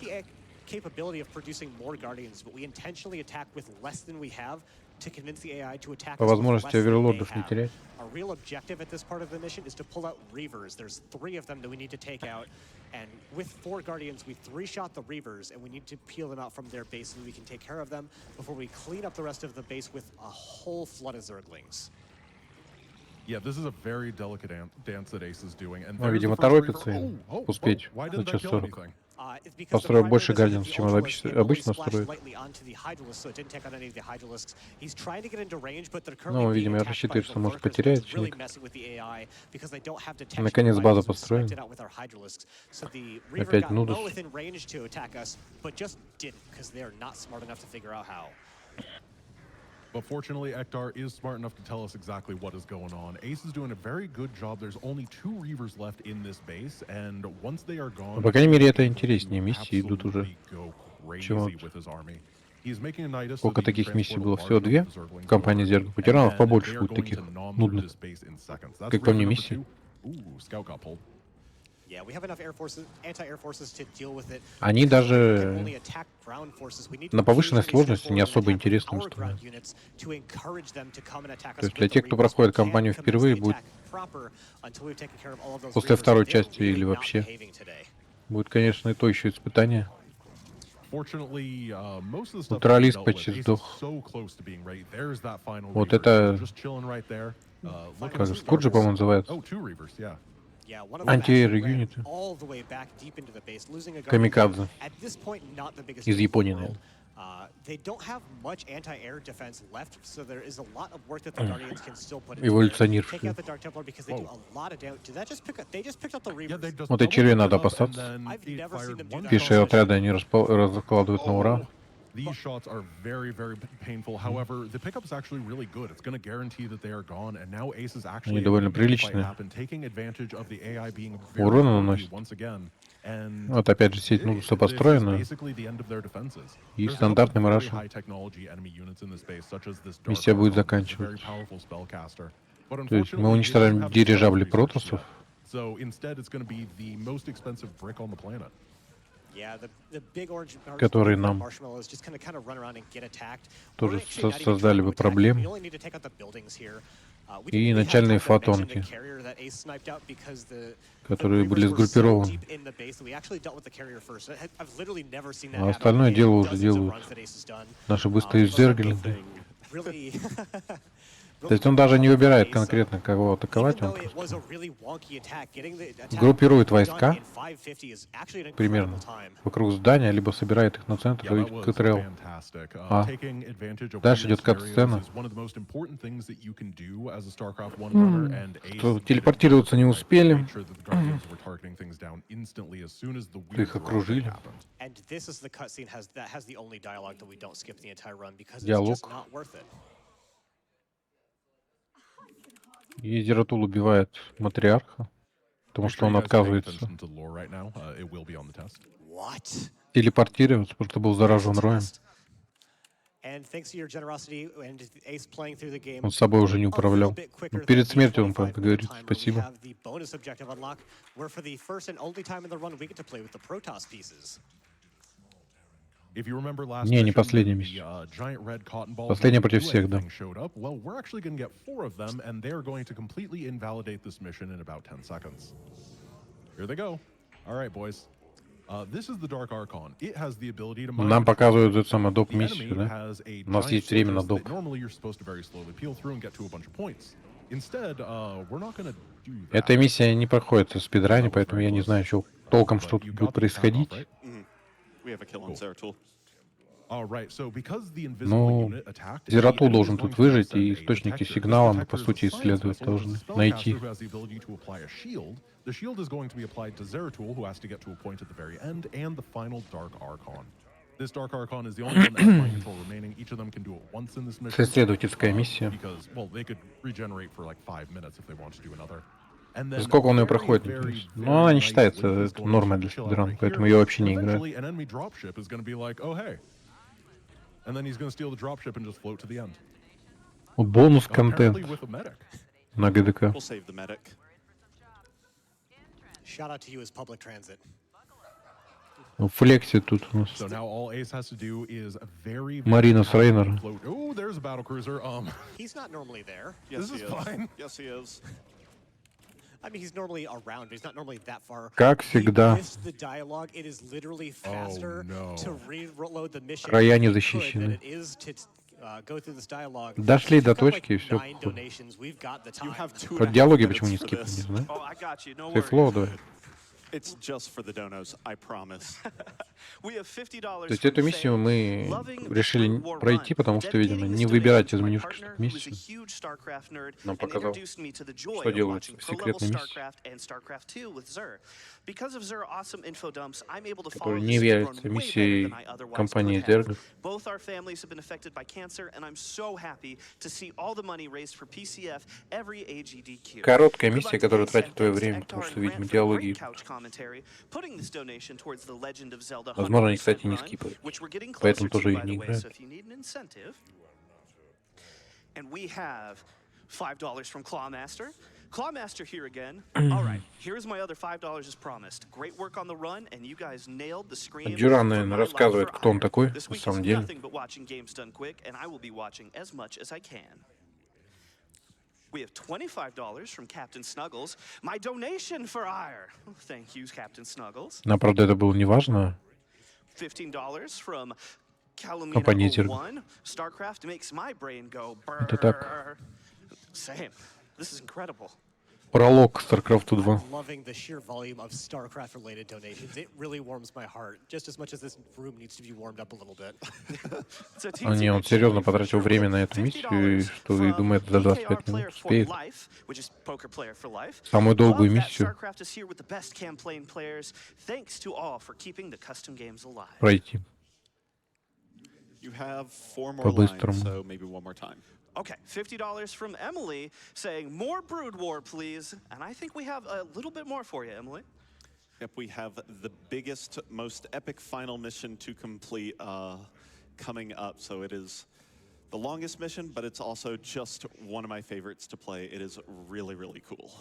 По возможности оверлордов не терять. Our real objective at this part of the mission is to pull out Reavers. There's 3 of them that we need to take out. And with 4 Guardians, we 3-shot the Reavers, and we need to peel them out from their base so we can take care of them before we clean up the rest of the base with a whole flood of Zerglings. Yeah, this is a very delicate dance that Ace is doing. And Ну, видимо, торопится успеть за час 40. Построил больше гардианов, чем он обычно строит. Ну, видимо, рассчитывает, что может потерять ученик. Наконец база построена. Опять Нудус. But fortunately, Ektar is smart enough to tell us exactly what is going on. Ace is doing a very good job. There's only 2 Reavers left in this base, and once they are gone, по крайней мере, это интереснее. Миссии идут уже. Чего? Сколько таких миссий было? Всего 2 в компании Zerg. У тиранов побольше будет таких нудных. Как по мне, миссии. Они даже на повышенной сложности не особо интересны устроены. То есть для тех, кто проходит кампанию впервые, будет после второй части или вообще, будет, конечно, и то еще испытание. Натуралист почти сдох. Вот это, как же, Скурджи, по-моему, называется. Анти-эйр-юниты. Камикадзе. Из Японии, наверное. Эволюционировавшие. Вот и червей надо опасаться. Пешие отряды они раскладывают на ура. These shots are very, very painful. However, the pickup is actually really good. It's going to guarantee that they are gone, and now Ace is actually довольно приличные. taking advantage of the AI being Урона наносит. once again. And Вот опять же сеть Нудуса построена. И стандартный мараш. Миссия будет заканчиваться. То есть мы уничтожаем дирижабли протоссов. Которые нам тоже создали бы проблемы. И начальные фотонки, которые были сгруппированы. А остальное дело уже делают наши быстрые зерглинги. То есть он даже не выбирает конкретно, кого атаковать, он просто группирует войска примерно вокруг здания, либо собирает их на центр и КТРЛ. А дальше идет кат-сцена. Что телепортироваться не успели, их окружили. Диалог. И Зератул убивает матриарха, потому что он отказывается телепортироваться, потому что был заражен роем. Он с собой уже не управлял. Но перед смертью он говорит спасибо. Не, не последняя миссия. Последняя против всех, да. Нам показывают эту самую доп-миссию, да? У нас есть время на доп. Эта миссия не проходит в спидране, поэтому я не знаю еще толком, что тут будет происходить. Ну, Зератул должен тут выжить, и источники сигнала мы, по сути, исследовать должны найти. Это исследовательская миссия. And then Сколько он ее very, проходит, very, интересно. very Но она не nice считается, windfall это storm норма to для chill out спидрана, right поэтому here. я вообще And не играю. eventually, an enemy dropship is going to be like, oh hey, and then he's going to steal the dropship and just float to the end. Бонус-контент Apparently with a medic. на ГДК. We'll save the medic. Shout out to you as public transit. Флекси тут у нас. So now all Ace has to do is a very, Марина very casually Рейнер. float. Oh, there's a battle cruiser. He's not normally there. Yes, This he is fine. Yes, he is. I mean, he's normally around, but he's not normally that far. Как We всегда. missed the dialogue. It is literally faster no. to reload the mission Края не if we could защищены. than it is to go through this dialogue. Дошли до We've got, точки, и все. 9 donations. We've got the You time. have 2.5 Про диалоги minutes почему не for скипнул, не this. знаю. Oh, I got you. No Ты worries. флоу давай. It's just for the donos, I promise. We have $50 То есть эту миссию мы решили пройти, потому что, видимо, не выбирать из менюшки миссию. Нам показал, что делается в секретной миссии, которая не является миссией компании Zerg. Both our families have been affected by cancer, and I'm so happy to see all the money raised for PCF every AGDQ. Короткая миссия, которая тратит твое время, потому что, видимо, диалоги. Возможно, они, кстати, не скипают. Поэтому тоже их не играют. And we have $5 from Clawmaster. Clawmaster here again. All right, here's my other $5 as promised. Great work on the run, and you guys nailed the scream. Дюран, наверное, рассказывает, кто он такой, This на week самом is деле. nothing but watching games done quick, and I will be watching as much as I can. We have $25 from Captain Snuggles. My donation for ire. Thank you, Captain Snuggles. Но, правда, это было неважно. $15 from Компания Calumina Zerg. 01. StarCraft makes my brain go Это так. brrrr. Same. This is incredible. Пролог к StarCraft 2. I'm loving the sheer volume of StarCraft-related donations. It really warms my heart, just as much as this room needs to be warmed up a little bit. А не, он серьезно потратил время на эту миссию, и что и думает, за 25 минут успеет. Самую долгую миссию пройти. You have 4 more По-быстрому. lines, so maybe one more time. Okay, $50 from Emily saying, more Brood War, please. And I think we have a little bit more for you, Emily. Yep, we have the biggest, most epic final mission to complete coming up. So it is the longest mission, but it's also just one of my favorites to play. It is really, really cool.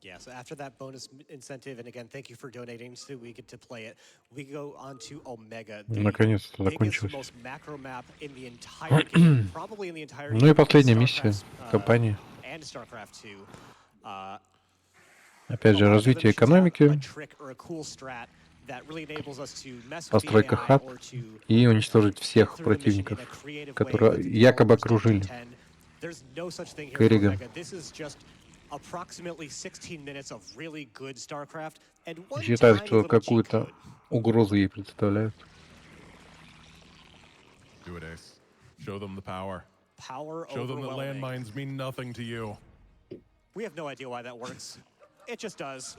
Yeah, so after that bonus incentive, and again, thank you for donating so we get to play it, we go on to Omega, the Наконец-то biggest, закончилось. most macro map in the entire game, probably in the entire Ну и game, последняя миссия StarCraft, компании. and StarCraft 2. Опять же, развитие экономики, постройка хаб и уничтожить всех противников, которые якобы окружили Керриган. Считают, что какую-то угрозу ей представляют. Do it, Ace. Show them the power. Power Show them that overwhelming. landmines mean nothing to you. We have no idea why that works. It just does.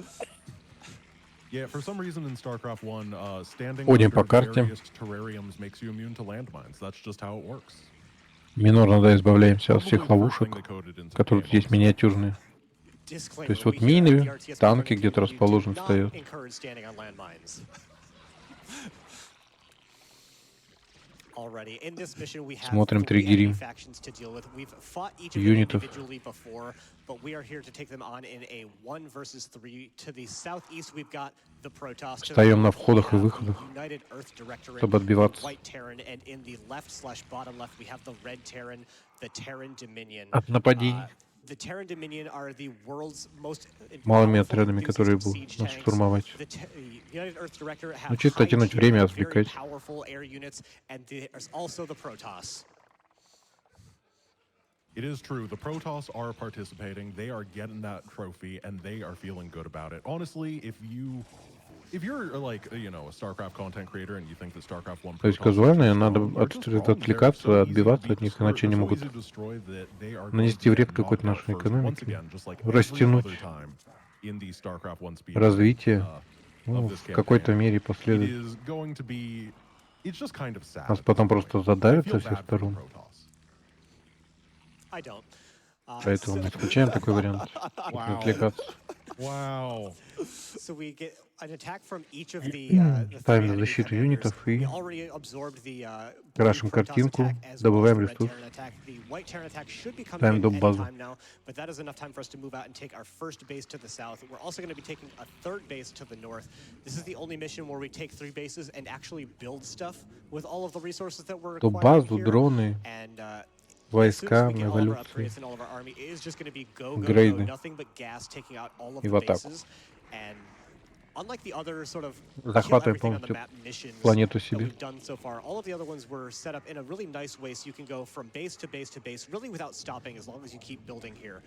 Yeah, for some reason in StarCraft 1, standing Ходим по under карте. various terrariums makes you immune to landmines. That's just how it works. Минорно, да, избавляемся от всех ловушек, которые тут есть миниатюрные. То есть вот мины, танки где-то расположены, стоят. Смотрим, триггерим юнитов. Встаем на входах и выходах, чтобы отбиваться от нападений. Малыми отрядами, которые будут нас штурмовать. Ну, чисто тянуть время, отвлекать. It is true. The Protoss are participating. They are getting that trophy, and they are feeling good about it. Honestly, if you're like, you know, a StarCraft content creator and you think that StarCraft 1 То есть казуально надо отвлекаться, отбиваться от них, иначе они могут нанести вред какой-то нашей экономике, растянуть развитие, ну, в какой-то мере последовать. Нас потом просто задавят со всех сторон. Поэтому мы исключаем такой вариант, чтобы не отвлекаться. Wow. So we get an attack from each of the three Ставим enemy защиту commanders. юнитов We и already absorbed the blue крашим Protoss картинку, attack as well as добываем the red ресурс. Terran attack. The white Terran attack should be coming Ставим in доп. any Базу. time now, but that is enough time for us to move out and take our first base to the south. We're also going to be taking a third base to the north. This is the only mission where we take 3 bases and actually build stuff with all of the resources that we're Доп. acquiring Базу, here. дроны, And войска, эволюции, upgrades and all of our army, it is just going to be go, грейды nothing but gas, taking out all of и the в атаку. bases. And unlike the other sort of kill Захватываем everything on the полностью map missions планету that себе. we've done so far, all of the other ones were set up in a really nice way, so you can go from base to base to base, really without stopping, as long as you keep building here.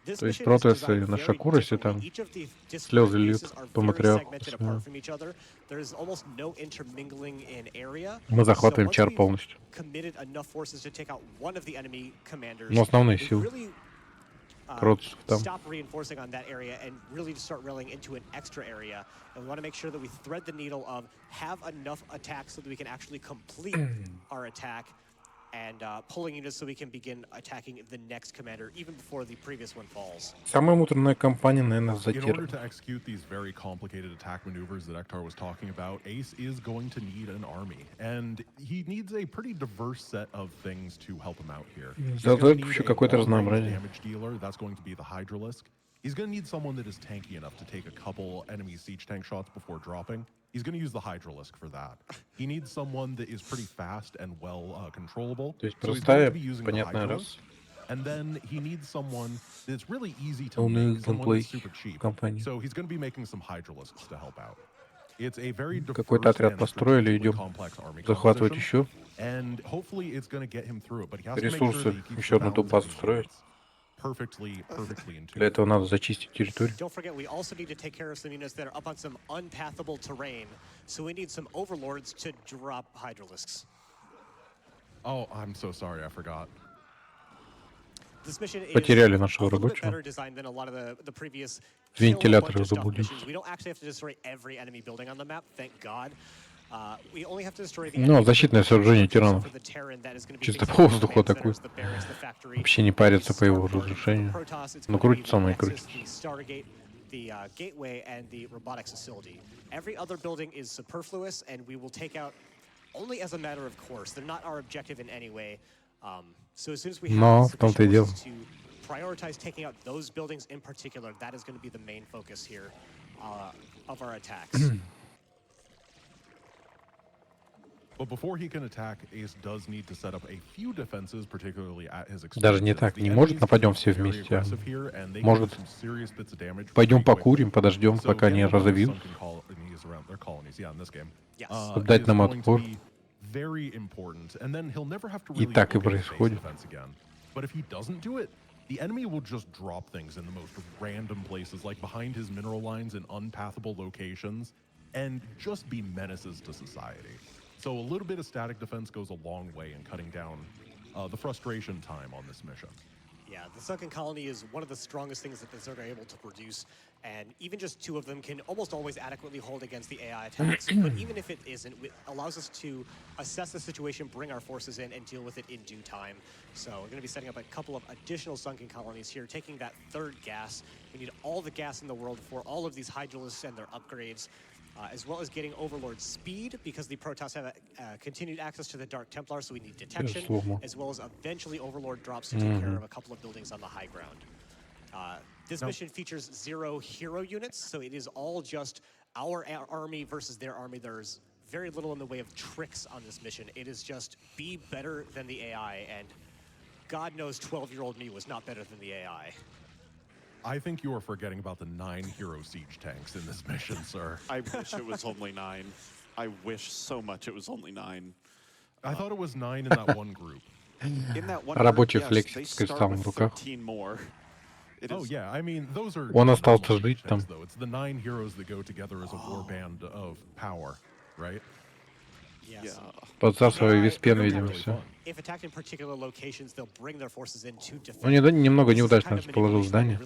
This То есть mission is протессы designed на very Шакуросе differently. там Each of the слезы disparate льют bases are по very матриарху. segmented apart from each other. There's almost no intermingling in area. Мы захватываем So once чар we've полностью. committed enough forces to take out one of the enemy commanders, Но основные we силы really против там. stop reinforcing on that area and really just start railing into an extra area. And we want to make sure that we thread the needle of have enough attacks so that we can actually complete our attack and pulling units so we can begin attacking the next commander even before the previous one falls. Самая муторная кампания, наверное, за In order Терру. to execute these very complicated attack maneuvers that Ektar was talking about, Ace is going to need an army, and he needs a pretty diverse set of things to help him out here. He's За gonna Зерг need еще a какое-то long-range разнообразие. damage dealer, that's going to be the Hydralisk. He's going to need someone that is tanky enough to take a couple enemy siege tank shots before dropping. He's going to use the Hydralisk for that. He needs someone that is pretty fast and well controllable. То есть So he's going простая, to be using the понятная Hydralisk. раз. And then he needs someone that's really easy to Умный make, someone геймплей that's super cheap. компании. So he's going to be making some Hydralisks to help out. It's a very Какой-то diverse отряд and построили, strategically идем complex army захватывать composition, еще. and hopefully it's going to get him through it. But he has to make sure Ресурсы, that he keeps еще the одну balance of топ-базу his строить. units perfectly in tune. Для этого надо зачистить территорию. Don't forget, we also need to take care of some units that are up on some unpathable terrain. So we need some overlords to drop Hydralisks. Oh, I'm so sorry, I forgot. This mission is Потеряли a нашего little bit рабочего. better designed than a lot of the previous Вентилятор kill a bunch of stuff забудем. missions. We don't actually have to destroy every enemy building on the map, thank God. We only have to destroy the Ну, enemy защитное сооружение тиранов. for the Terran that is going to be Чисто fixing по the воздуху command атакует. centers, the barracks, the factory, Вообще не the парится по его starport, разрушению. the Protoss, it's Ну, going to be крутится the оно и Nexus, крутится. the Stargate, the Gateway, and the robotics facility. Every other building is superfluous, and we will take out only as a matter of course. They're not our objective in any way. So as soon as we have Но в том-то и sufficient дело. forces to prioritize taking out those buildings in particular, that is going to be the main focus here of our attacks. But before he can attack, Ace does need to set up a few defenses, particularly at his expense. Даже не так, не может нападем все вместе, а может пойдем покурим, подождем, пока не разовьют, чтобы дать нам отпор. И так и происходит. But if he doesn't do it, the enemy will just drop things in the most random places, like behind his mineral lines in unpathable locations, and just be menaces to society. So a little bit of static defense goes a long way in cutting down the frustration time on this mission. Yeah, the Sunken Colony is one of the strongest things that the Zerg are able to produce, and even just 2 of them can almost always adequately hold against the AI attacks. But even if it isn't, it allows us to assess the situation, bring our forces in, and deal with it in due time. So we're going to be setting up a couple of additional Sunken Colonies here, taking that 3rd gas. We need all the gas in the world for all of these Hydralisks and their upgrades. As well as getting Overlord speed, because the Protoss have continued access to the Dark Templar, so we need detection, as well as eventually Overlord drops to take care of a couple of buildings on the high ground. This mission features 0 hero units, so it is all just our army versus their army. There's very little in the way of tricks on this mission. It is just be better than the AI, and God knows 12-year-old me was not better than the AI. I think you are forgetting about the 9 hero siege tanks in this mission, sir. I wish it was only 9. I wish so much it was only 9. I thought it was 9 in that one group. In that one Рабочий group, флексит they с start кристаллом with в руках. 13 more. It Oh is- yeah, I mean those are. Он остался normal жить tanks, там. though. It's the 9 heroes that go together as a war band of power, right? Подсасывая виспен, видимо, все. Он немного неудачно расположил здание.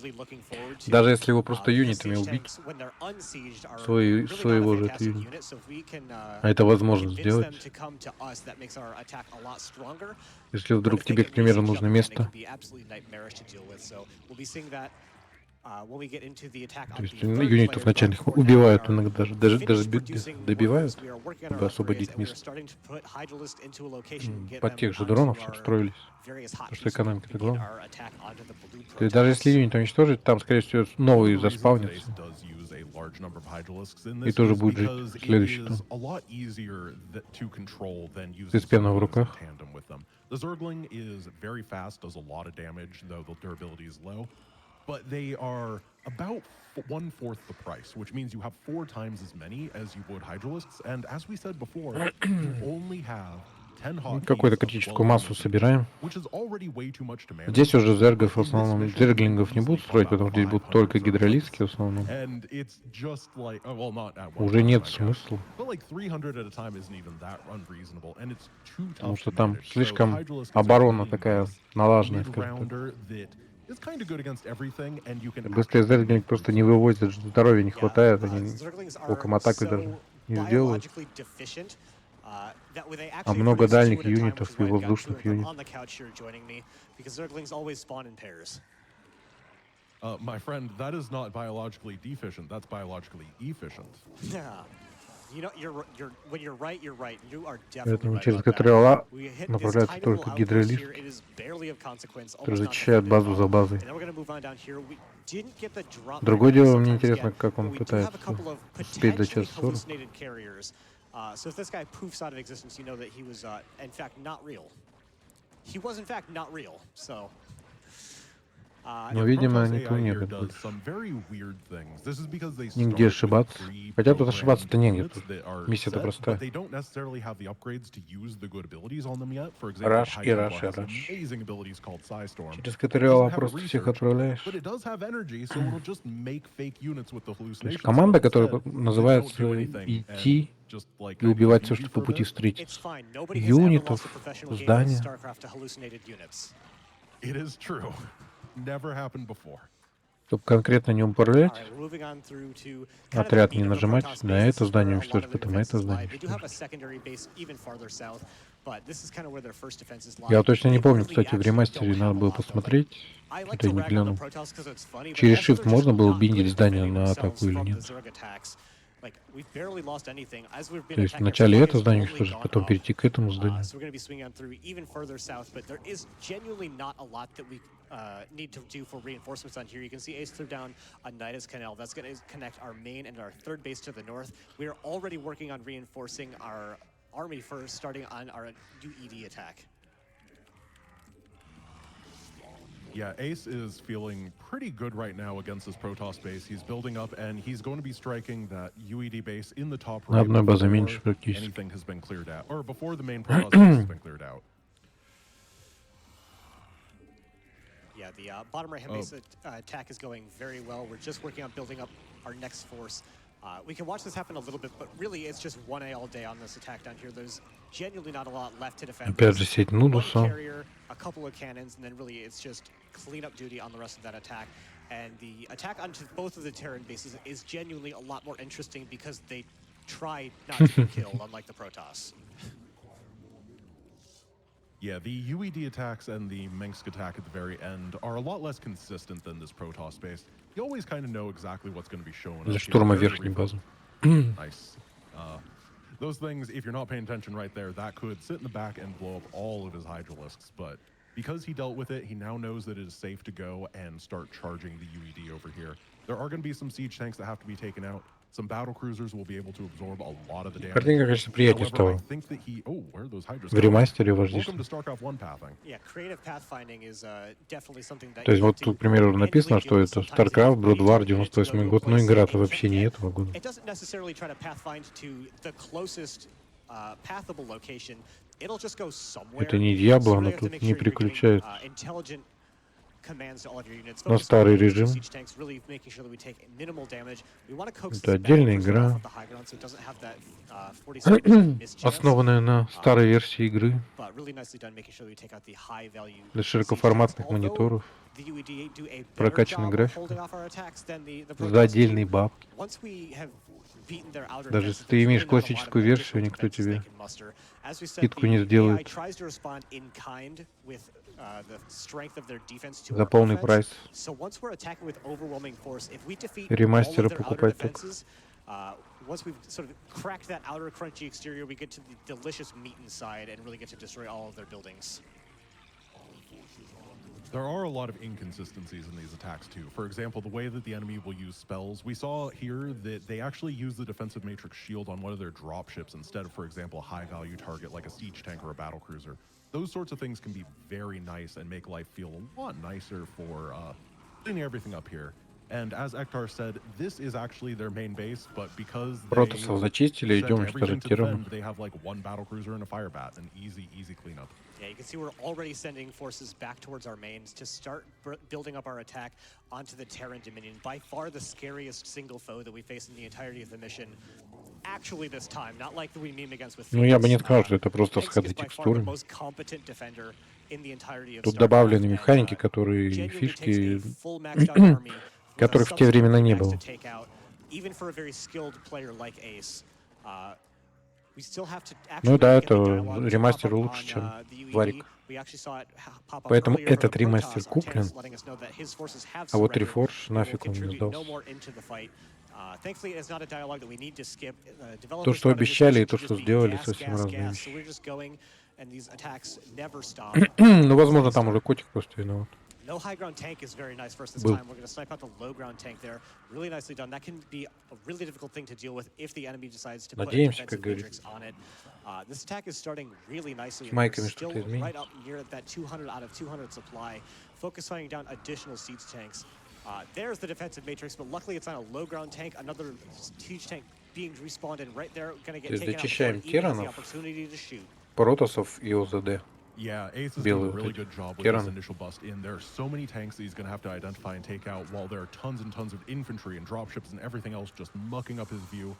Даже если его просто юнитами убить, своего же это юнита. А это возможно сделать. Если вдруг тебе, к примеру, нужно место. То есть юнитов начальных убивают иногда, даже добивают, чтобы освободить место. Под тех же дронов, чтобы строились. Потому что экономика это главное. То есть даже если юнит уничтожить, там, скорее всего, новый заспавнится. И тоже будет жить следующий там. С пеной в руках. But they are about 1/4 the price, which means you have 4 times as many as you would Hydralisks. And as we said before, you only have 10 hotkeys, Какую-то критическую массу собираем. which is already way too much to manage. Здесь уже зергов в основном, зерглингов не будут строить, потому что здесь будут только гидролистки в основном. And it's just like, well, not at one Уже time, нет I guess. смысла. But like 300 at a time isn't even that unreasonable, and it's too Потому tough что to там manage. So слишком the Hydralisks оборона are такая this налаженная, скажем так. mid-rounder that is kind of good against everything, and you can Быстрее actually зерглинг просто не вывозят, здоровья не хватает, они толком атаку даже не сделают. А много дальних юнитов и воздушных юнитов. My friend, that is not biologically deficient. That's biologically efficient. Поэтому через КТРЛА направляются только гидролистки, которые зачищают базу за базой. Другое дело, мне интересно, как он пытается успеть за час 40. So if this guy poofs out of existence, you know that he was, in fact, not real. He was, in fact, not real. So. Но, видимо, они планируют больше. Нигде ошибаться. Хотя тут ошибаться-то негде. Миссия-то простая. Раш и раш и раш. Через КТРЛА просто всех отправляешь. Команда, которая называется «Идти и убивать все, что по пути встретится». Юнитов, здания. Чтобы конкретно не управлять, отряд не нажимать, на это здание уничтожить, потом это здание уничтожить. Я точно не помню, кстати, в ремастере надо было посмотреть, что-то я не глянул. Через Shift можно было биндить здание на атаку или нет? То есть вначале это здание уничтожить, потом перейти к этому зданию. Need to do for reinforcements on here. You can see Ace threw down a Nidus Canal. That's going to connect our main and our third base to the north. We are already working on reinforcing our army for starting on our UED attack. Yeah, Ace is feeling pretty good right now against this Protoss base. He's building up, and he's going to be striking that UED base in the top right before anything has been cleared out, or before the main Protoss base has been cleared out. Yeah, the bottom right-hand base attack is going very well. We're just working on building up our next force. We can watch this happen a little bit, but really it's just 1A all day on this attack down here. There's genuinely not a lot left to defend. Опять же сеть Нудуса. One carrier, a couple of cannons, and then really it's just cleanup duty on the rest of that attack. And the attack onto both of the Terran bases is genuinely a lot more interesting because they try not to get killed, unlike the Protoss. Yeah, the UED attacks and the Minsk attack at the very end are a lot less consistent than this Protoss base. You always kind of know exactly what's going to be shown up. Штурма верхней базы. Nice. Those things, if you're not paying attention right there, that could sit in the back and blow up all of his Hydralisks. But because he dealt with it, he now knows that it is safe to go and start charging the UED over here. There are going to be some siege tanks that have to be taken out. Some battle cruisers will be able to absorb a lot of the damage. Картинка, конечно, приятнее стала. В ремастере важнее. То есть вот тут, к примеру, написано, что это StarCraft, Brood War, 98 год, но игра-то вообще не этого года. Это не Diablo, она тут не приключается. на старый режим. Это отдельная игра, основанная на старой версии игры для широкоформатных мониторов, прокачанный график за отдельные бабки. Даже если ты имеешь классическую версию, никто тебе скидку не сделает за полный прайс. Ремастеры покупать только. Once we've sort of cracked that outer crunchy exterior, we get to the delicious meat inside and really get to destroy all of their buildings. There are a lot of inconsistencies in these attacks too. For example, the way that the enemy will use spells. We saw here that they actually use the defensive matrix shield on one of their dropships instead of, for example, a high-value target like a siege tank or a battlecruiser. Those sorts of things can be very nice and make life feel a lot nicer for cleaning everything up here. And as Ektar said, this is actually their main base, but because Протасов зачистили, идем уничтожать тиранов. they have like one battlecruiser and a fire bat, an easy cleanup. Yeah, you can see we're already sending forces back towards our mains to start building up our attack onto the Terran Dominion. By far the scariest single foe that we face in the entirety of the mission. Actually this time, not like we meme against with Ну, я бы не сказал, что это просто сходы текстуры. Тут добавлены механики, которые фишки, которых в те времена не было. Ну да, это ремастер лучше, чем варик. Поэтому этот ремастер куплен, а вот рефорж нафиг он не сдался. То, что обещали, и то, что сделали, совсем разные вещи. Ну, возможно, там уже котик просто виноват. No high ground tank is very nice for us this time. We're going to snipe out the low ground tank there. Really nicely done. That can be a really difficult thing to deal with if the enemy decides to put a defensive matrix on it. This attack is starting really nicely. We're still right up near that 200 out of 200 supply. Focusing down additional siege tanks. There's the defensive matrix, but luckily it's on a low ground tank. Another siege tank being respawned and right there going to get taken out before he has the opportunity to shoot. Протасов и ОЗД. Yeah, Ace has done a really good job with this initial bust in. There are so many tanks that he's going to have to identify and take out, while there are tons and tons of infantry and dropships and everything else just mucking up his view.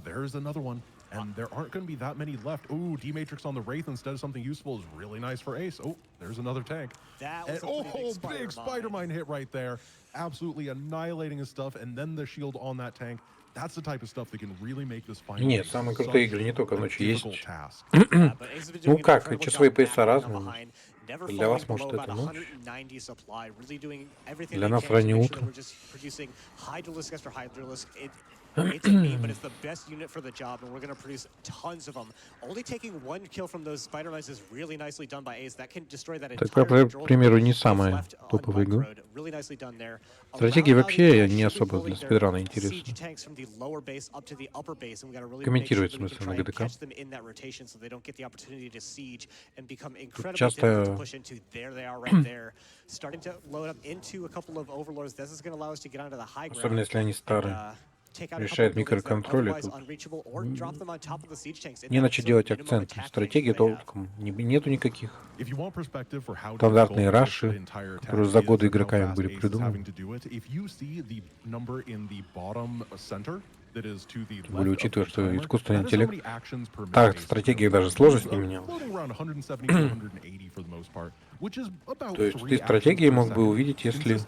There's another one, and there aren't going to be that many left. Ooh, D-Matrix on the Wraith instead of something useful is really nice for Ace. Oh, there's another tank. Big spider mine hit right there. Absolutely annihilating his stuff, and then the shield on that tank. That's the type of stuff that can really make this fight. Нет, самые крутые игры не только ночью есть. Ну как, часовые пояса разные. Для вас, может, это ночь. Для нас раннее утро. It's a meme, but it's the best unit for the job, and we're going to produce tons of them. Only taking one kill from those spider mice is really nicely done by Ace. That can destroy that entire control. К примеру, не самая топовая игра. Стратегии вообще не особо для спидрана интересны. Комментировать, в смысле, на ГДК. Тут часто особенно если они старые. Решает микроконтроль. Не на что делать акцент. Стратегии толком нету никаких. Стандартные раши, которые за годы игроками были придуманы. Тем более, учитывая, что искусственный интеллект, так стратегия даже сложность не менялась. То есть ты стратегии мог бы увидеть, если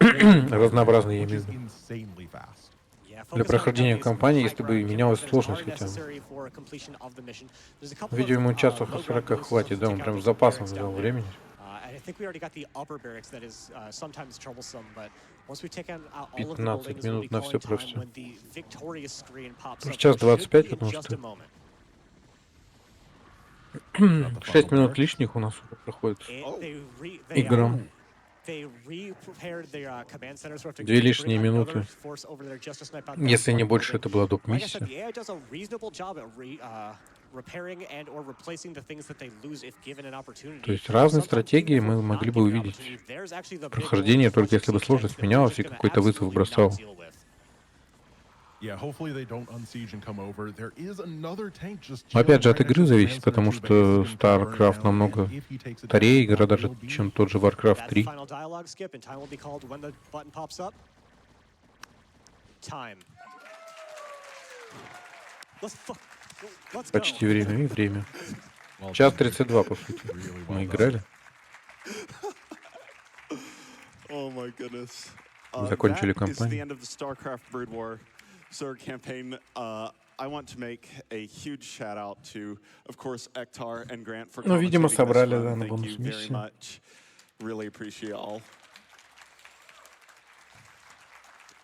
разнообразные, я имею в виду. Для прохождения кампании, если бы менялась сложность хотя бы. Видимо, часов 40 хватит, да, он прям с запасом взял времени. 15 минут на все просто. Сейчас 25, потому что 6 минут лишних у нас проходит игра. 2 лишние минуты. Если не больше, это была доп-миссия. То есть разные стратегии мы могли бы увидеть. Прохождение, только если бы сложность менялась и какой-то вызов бросал. Но опять же, от игры зависит, потому что StarCraft намного старее игра даже, чем тот же Warcraft 3. Почти время и время. Час 32, по сути. Мы играли. Oh my goodness. Закончили That is the кампанию. end of the StarCraft Brood War Zerg campaign. I want to make a huge shout out to, of course, Ektar and Grant for Ну, видимо, commentating this собрали, run. да, на Thank you very бонус-миссии. much. Really appreciate all.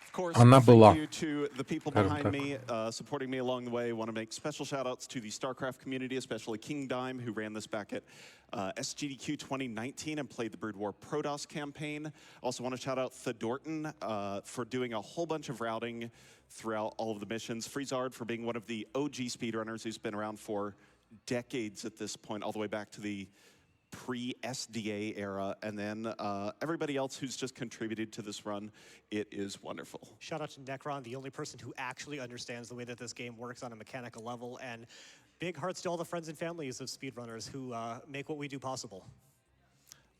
Of course, Она была. thank you to the people Скажем behind так. me, supporting me along the way. Want to make special shout outs to the StarCraft community, especially King Dime, who ran this back at SGDQ 2019 and played the Brood War Protoss campaign. Also want to shout out Thedorton for doing a whole bunch of routing throughout all of the missions. Freezard for being one of the OG speedrunners who's been around for decades at this point, all the way back to the pre-SDA era, and then everybody else who's just contributed to this run. It is wonderful. Shout out to Necron, the only person who actually understands the way that this game works on a mechanical level, and big hearts to all the friends and families of speedrunners who make what we do possible.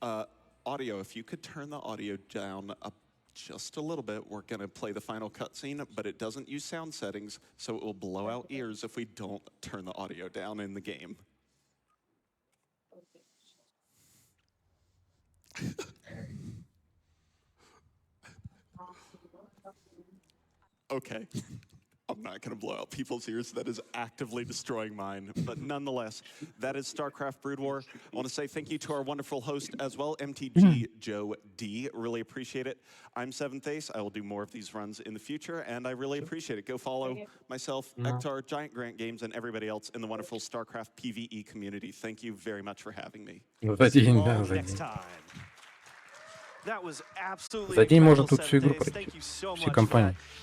Audio, if you could turn the audio down just a little bit. We're going to play the final cutscene, but it doesn't use sound settings, so it will blow out ears if we don't turn the audio down in the game. Okay. I'm not going to blow out people's ears. That is actively destroying mine. But nonetheless, that is StarCraft Brood War. I want to say thank you to our wonderful host as well, MTG Joe D. Really appreciate it. I'm 7th Ace. I will do more of these runs in the future, and I really appreciate it. Go follow myself, Ektar, Giant Grant Games, and everybody else in the wonderful StarCraft PvE community. Thank you very much for having me. За день, да, за день. That was absolutely За день можно incredible, тут всю игру 7th Ace. пройти. Thank you so Все much for компании. that.